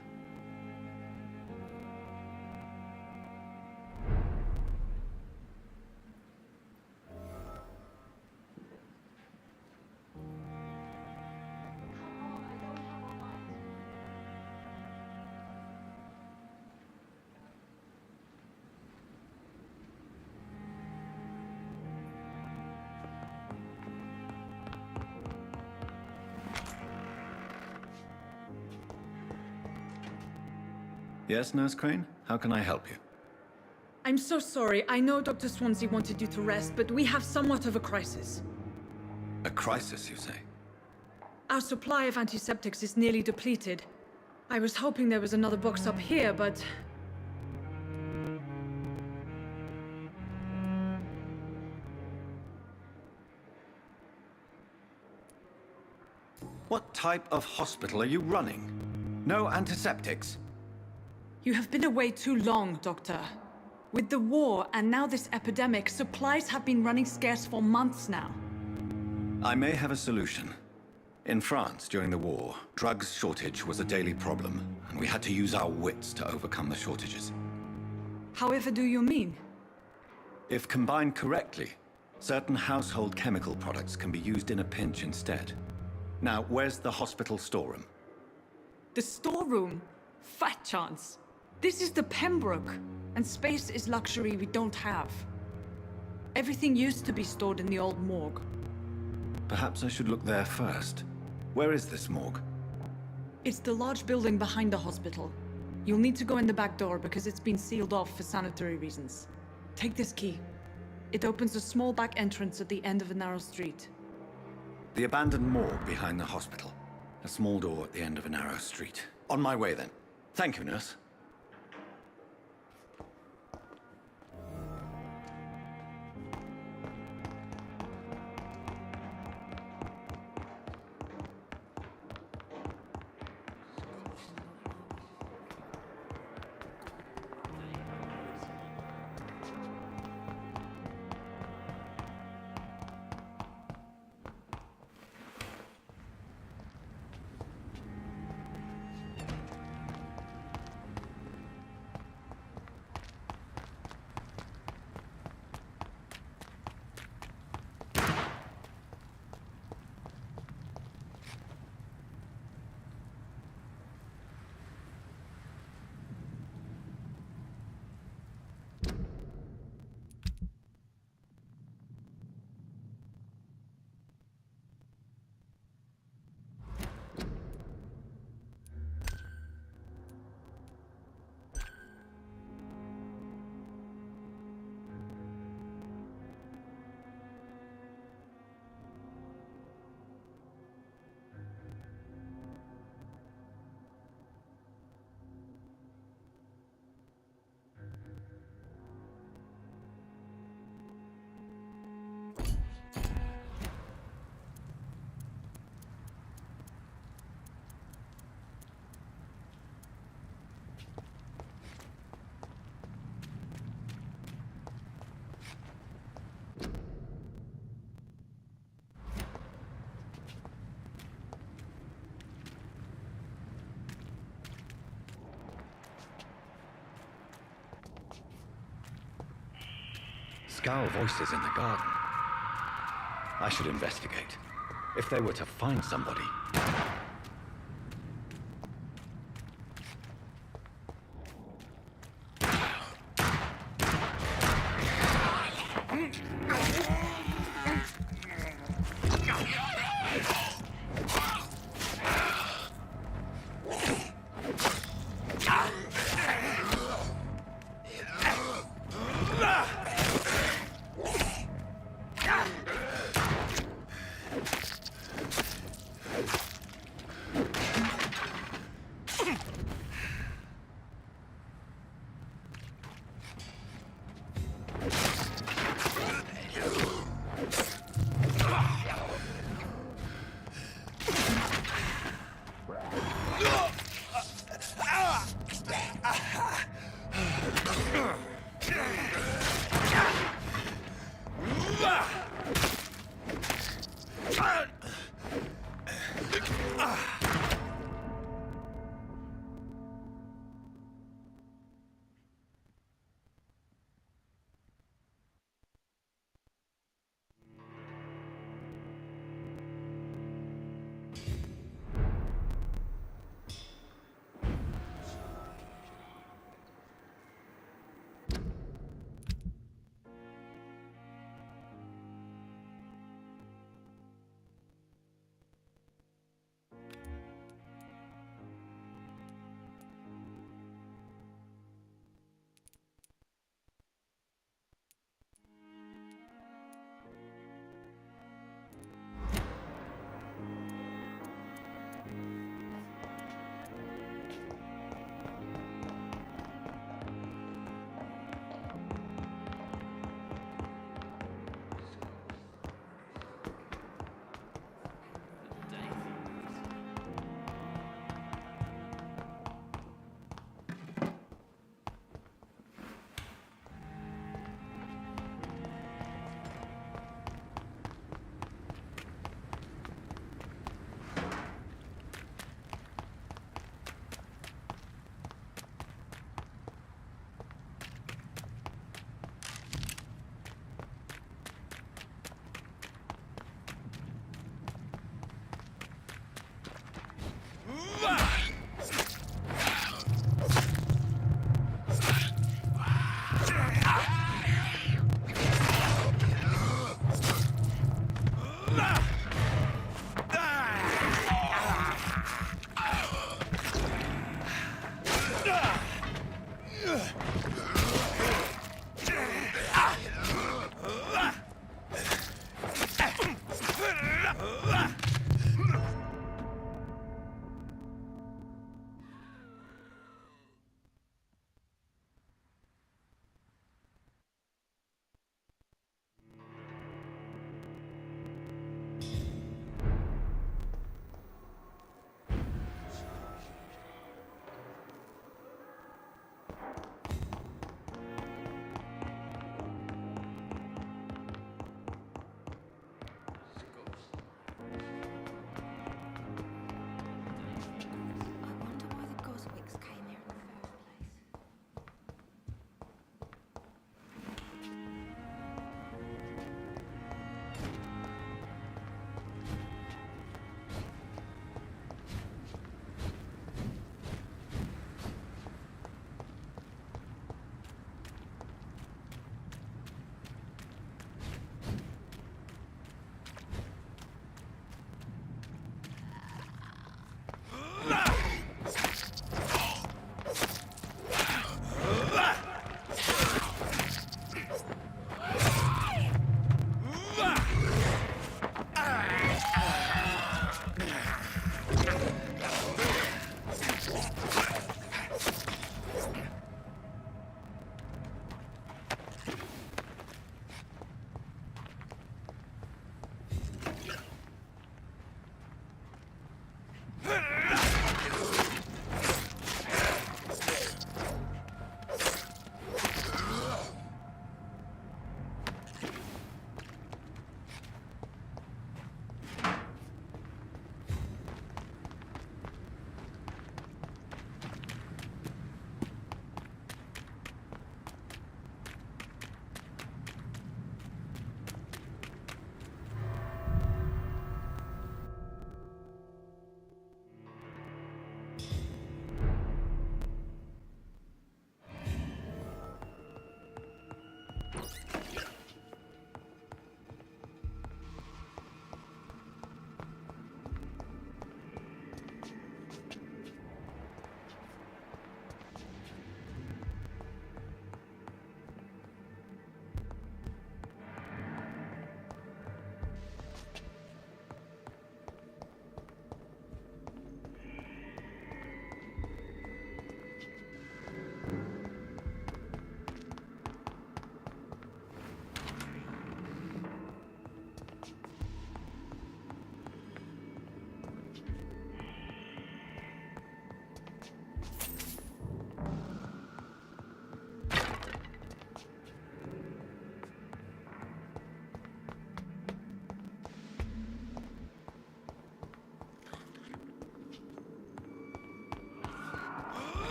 Yes, Nurse Crane? How can I help you? I'm so sorry. I know Dr. Swansea wanted you to rest, but we have somewhat of a crisis. A crisis, you say? Our supply of antiseptics is nearly depleted. I was hoping there was another box up here, but... What type of hospital are you running? No antiseptics? You have been away too long, Doctor. With the war and now this epidemic, supplies have been running scarce for months now. I may have a solution. In France, during the war, drugs shortage was a daily problem, and we had to use our wits to overcome the shortages. However do you mean? If combined correctly, certain household chemical products can be used in a pinch instead. Now, where's the hospital storeroom? The storeroom? Fat chance. This is the Pembroke, and space is luxury we don't have. Everything used to be stored in the old morgue. Perhaps I should look there first. Where is this morgue? It's the large building behind the hospital. You'll need to go in the back door because it's been sealed off for sanitary reasons. Take this key. It opens a small back entrance at the end of a narrow street. The abandoned morgue behind the hospital. A small door at the end of a narrow street. On my way then. Thank you, nurse. Scowl voices in the garden. I should investigate. If they were to find somebody...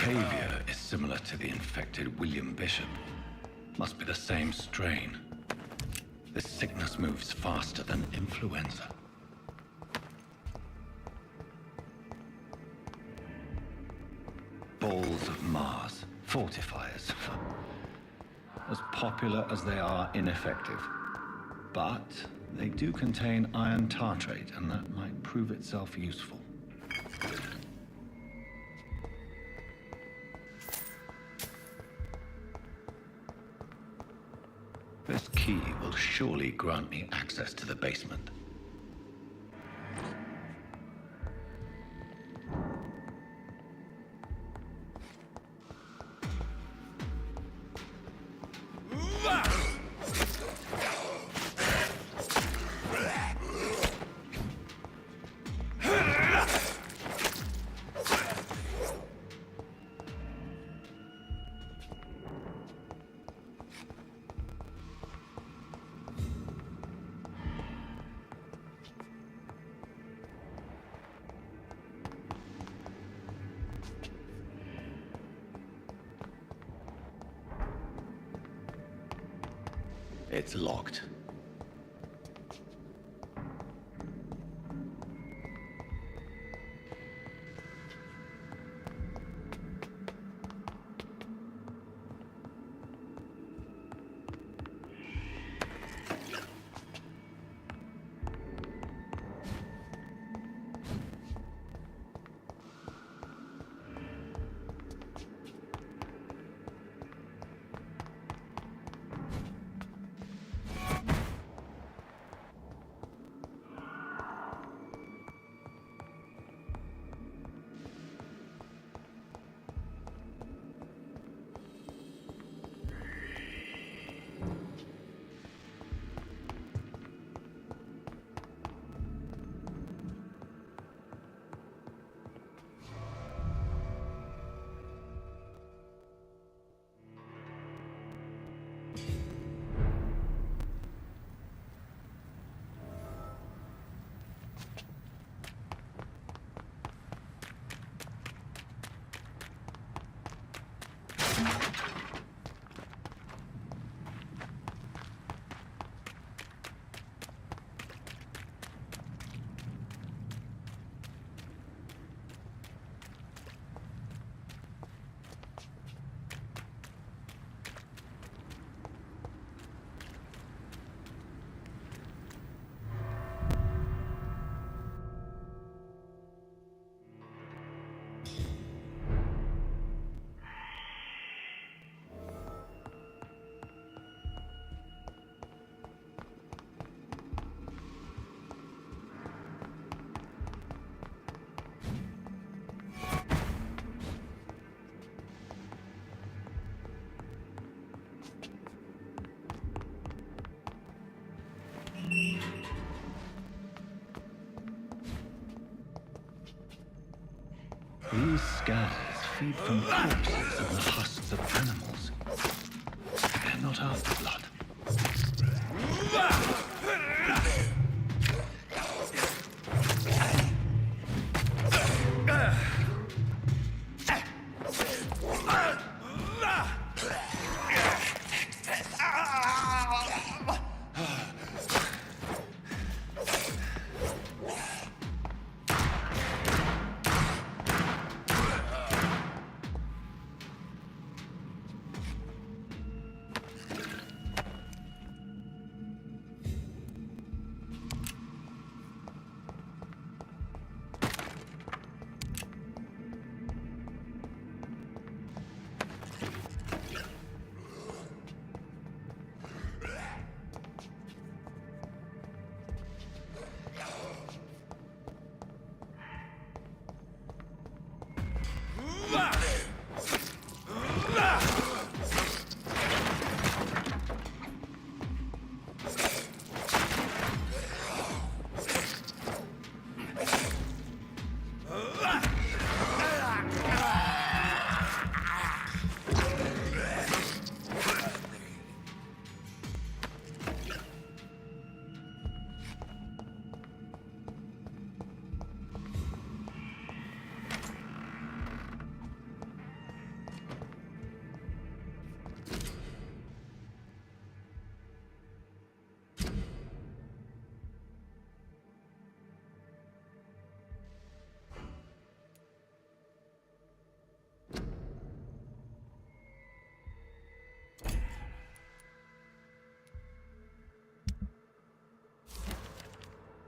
Behavior is similar to the infected William Bishop. Must be the same strain. This sickness moves faster than influenza. Balls of Mars, fortifiers. As popular as they are ineffective. But they do contain iron tartrate, and that might prove itself useful. This key will surely grant me access to the basement. It's locked. These scales feed from corpses and the husks of animals. They're not after blood.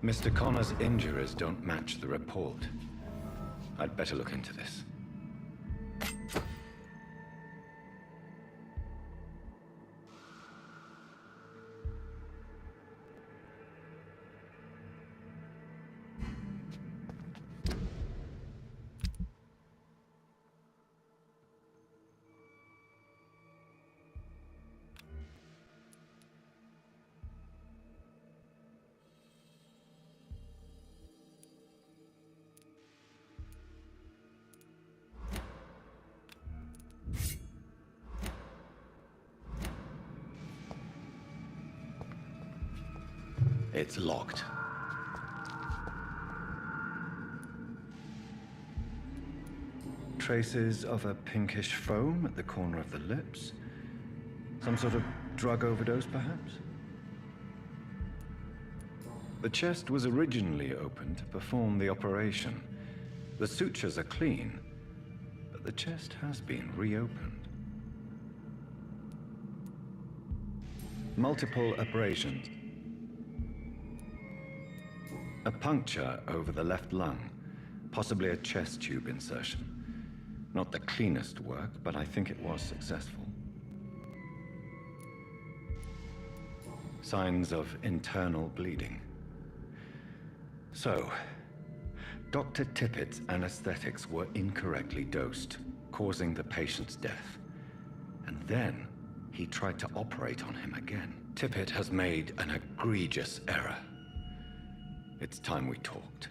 Mr. Connor's injuries don't match the report. I'd better look into this. It's locked. Traces of a pinkish foam at the corner of the lips. Some sort of drug overdose, perhaps? The chest was originally opened to perform the operation. The sutures are clean, but the chest has been reopened. Multiple abrasions. A puncture over the left lung, possibly a chest tube insertion. Not the cleanest work, but I think it was successful. Signs of internal bleeding. So, Dr. Tippett's anesthetics were incorrectly dosed, causing the patient's death. And then, he tried to operate on him again. Tippett has made an egregious error. It's time we talked.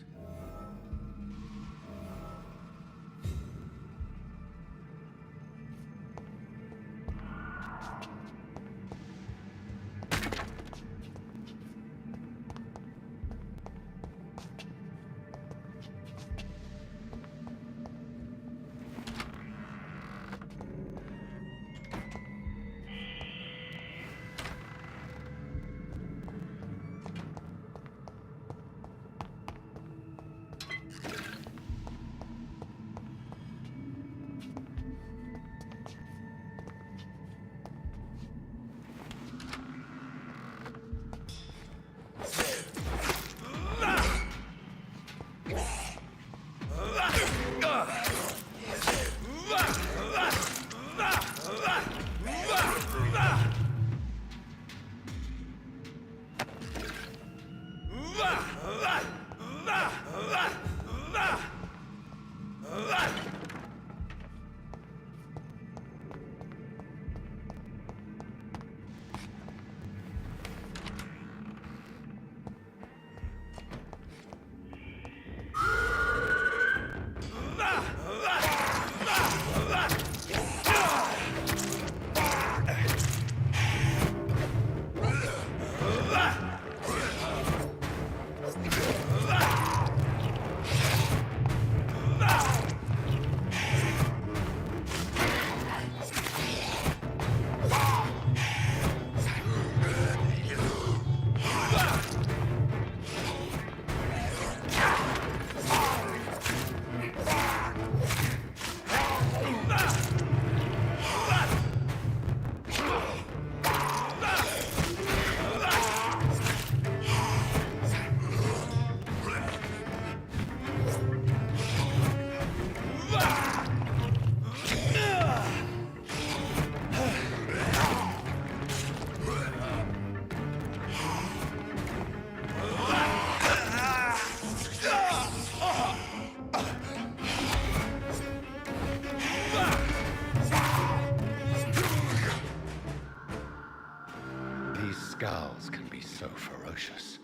scowls can be so ferocious.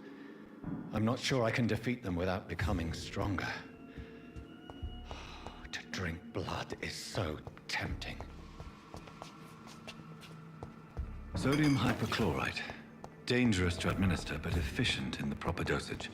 I'm not sure I can defeat them without becoming stronger. To drink blood is so tempting. Sodium hypochlorite. Dangerous to administer, but efficient in the proper dosage.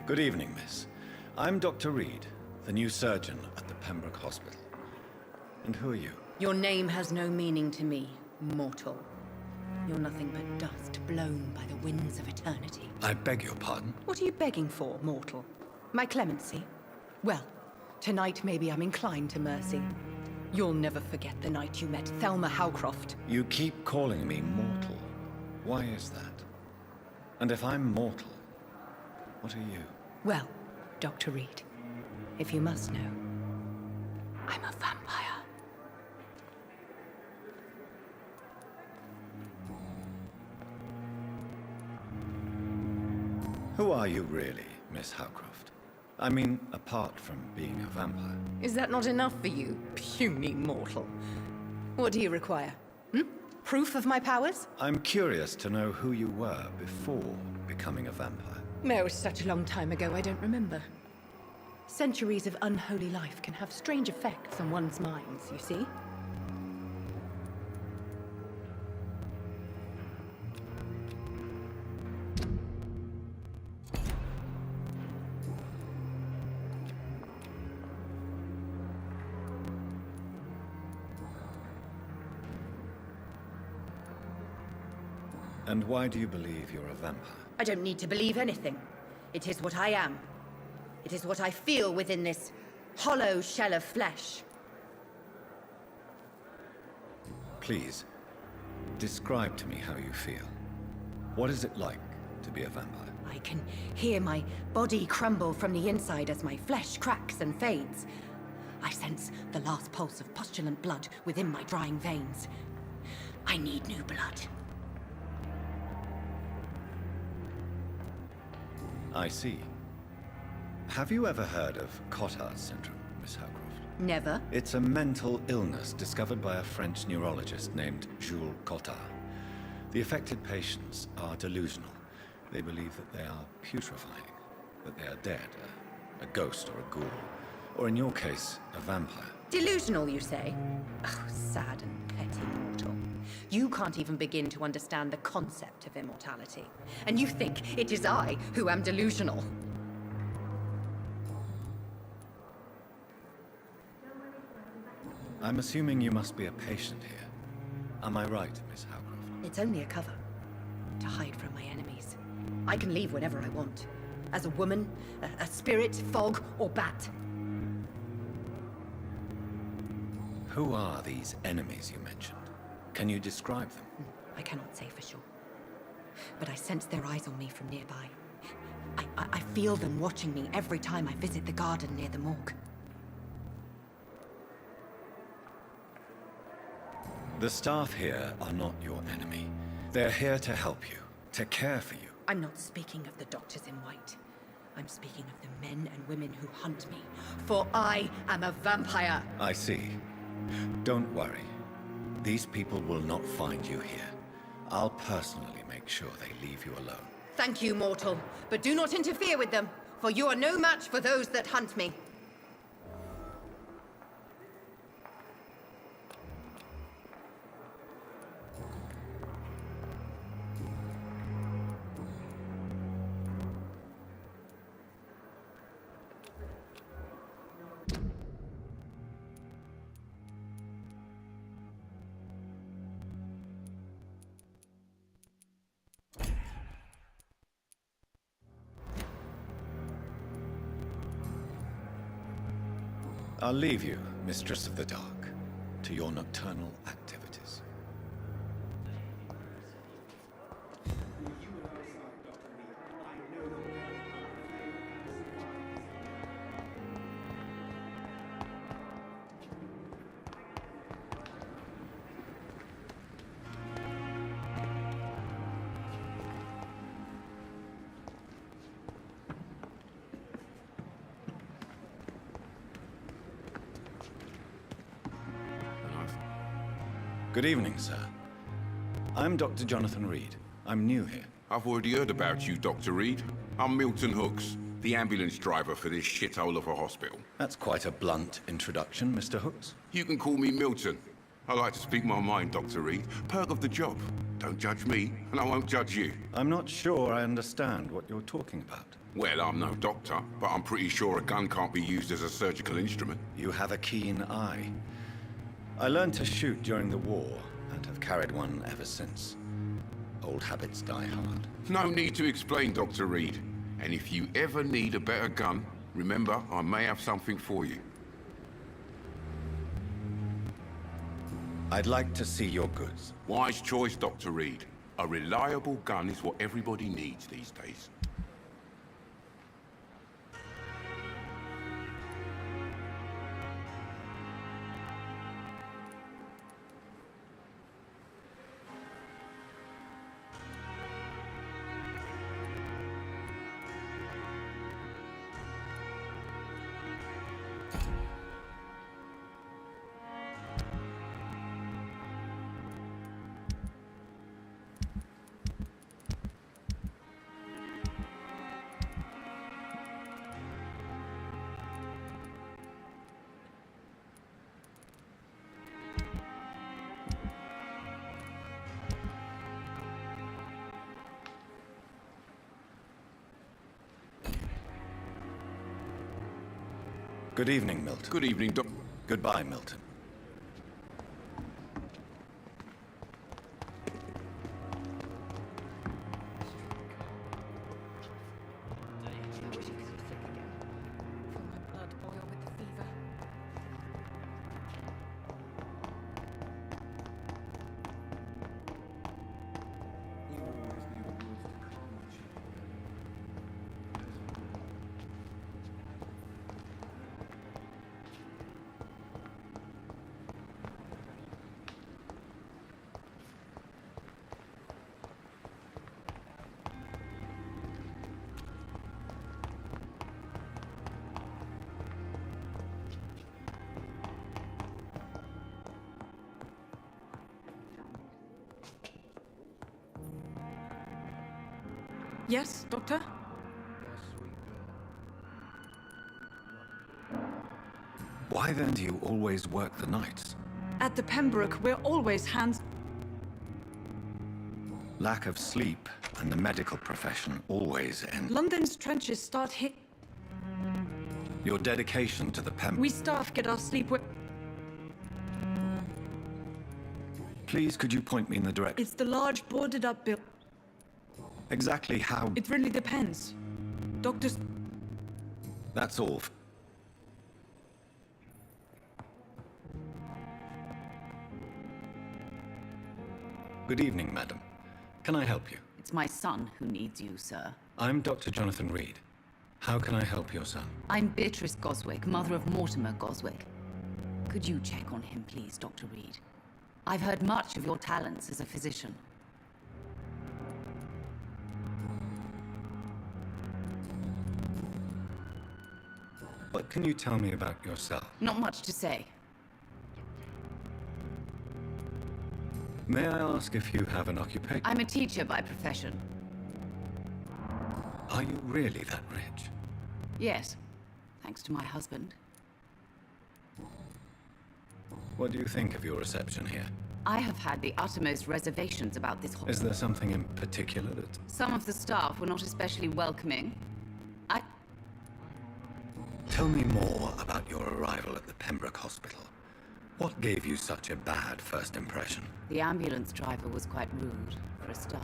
Good evening, miss. I'm Dr. Reed, the new surgeon at the Pembroke Hospital. And who are you? Your name has no meaning to me, mortal. You're nothing but dust blown by the winds of eternity. I beg your pardon? What are you begging for, mortal? My clemency? Well, tonight maybe I'm inclined to mercy. You'll never forget the night you met Thelma Howcroft. You keep calling me mortal. Why is that? And if I'm mortal, what are you? Well, Dr. Reed, if you must know, I'm a vampire. Who are you really, Miss Howcroft? I mean, apart from being a vampire. Is that not enough for you, puny mortal? What do you require? Proof of my powers? I'm curious to know who you were before becoming a vampire. No, it's such a long time ago, I don't remember. Centuries of unholy life can have strange effects on one's minds, you see? And why do you believe you're a vampire? I don't need to believe anything. It is what I am. It is what I feel within this hollow shell of flesh. Please, describe to me how you feel. What is it like to be a vampire? I can hear my body crumble from the inside as my flesh cracks and fades. I sense the last pulse of postulant blood within my drying veins. I need new blood. I see. Have you ever heard of Cotard syndrome, Miss Howcroft? Never. It's a mental illness discovered by a French neurologist named Jules Cotard. The affected patients are delusional. They believe that they are putrefying, that they are dead, a ghost or a ghoul, or in your case, a vampire. Delusional, you say? Oh, sad and petty mortal. You can't even begin to understand the concept of immortality. And you think it is I who am delusional. I'm assuming you must be a patient here. Am I right, Miss Howcroft? It's only a cover. To hide from my enemies. I can leave whenever I want. As a woman, a spirit, fog, or bat. Who are these enemies you mentioned? Can you describe them? I cannot say for sure. But I sense their eyes on me from nearby. I feel them watching me every time I visit the garden near the morgue. The staff here are not your enemy. They're here to help you, to care for you. I'm not speaking of the doctors in white. I'm speaking of the men and women who hunt me. For I am a vampire. I see. Don't worry. These people will not find you here. I'll personally make sure they leave you alone. Thank you, mortal. But do not interfere with them, for you are no match for those that hunt me. I'll leave you, Mistress of the Dark, to your nocturnal activities. Good evening, sir. I'm Dr. Jonathan Reed. I'm new here. I've already heard about you, Dr. Reed. I'm Milton Hooks, the ambulance driver for this shithole of a hospital. That's quite a blunt introduction, Mr. Hooks. You can call me Milton. I like to speak my mind, Dr. Reed. Perk of the job. Don't judge me, and I won't judge you. I'm not sure I understand what you're talking about. Well, I'm no doctor, but I'm pretty sure a gun can't be used as a surgical instrument. You have a keen eye. I learned to shoot during the war, and have carried one ever since. Old habits die hard. No need to explain, Dr. Reed. And if you ever need a better gun, remember, I may have something for you. I'd like to see your goods. Wise choice, Dr. Reed. A reliable gun is what everybody needs these days. Good evening, Milton. Good evening, Doc. Goodbye, Milton. Yes, Doctor? Why then do you always work the nights? At the Pembroke, we're always hands... Lack of sleep and the medical profession always end. London's trenches start hit. Your dedication to the We staff get our sleep with. Please, could you point me in the direction? It's the large boarded up building. Exactly how? It really depends. Doctors. That's all. Good evening, madam. Can I help you? It's my son who needs you, sir. I'm Dr. Jonathan Reed. How can I help your son? I'm Beatrice Goswick, mother of Mortimer Goswick. Could you check on him, please, Dr. Reed? I've heard much of your talents as a physician. What can you tell me about yourself? Not much to say. May I ask if you have an occupation? I'm a teacher by profession. Are you really that rich? Yes, thanks to my husband. What do you think of your reception here? I have had the uttermost reservations about this Is there something in particular that... Some of the staff were not especially welcoming. Tell me more about your arrival at the Pembroke Hospital. What gave you such a bad first impression? The ambulance driver was quite rude, for a start.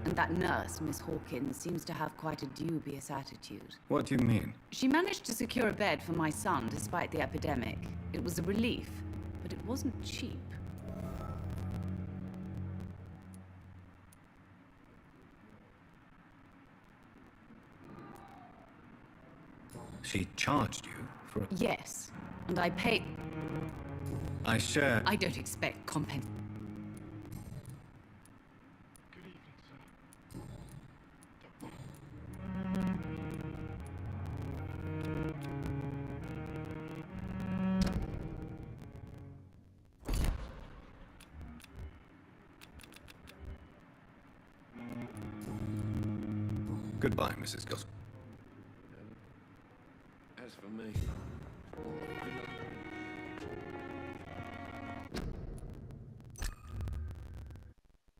And that nurse, Miss Hawkins, seems to have quite a dubious attitude. What do you mean? She managed to secure a bed for my son despite the epidemic. It was a relief, but it wasn't cheap. She charged you for... Yes, and I paid... I share... I don't expect compensation. Goodbye, Mrs. Gospel.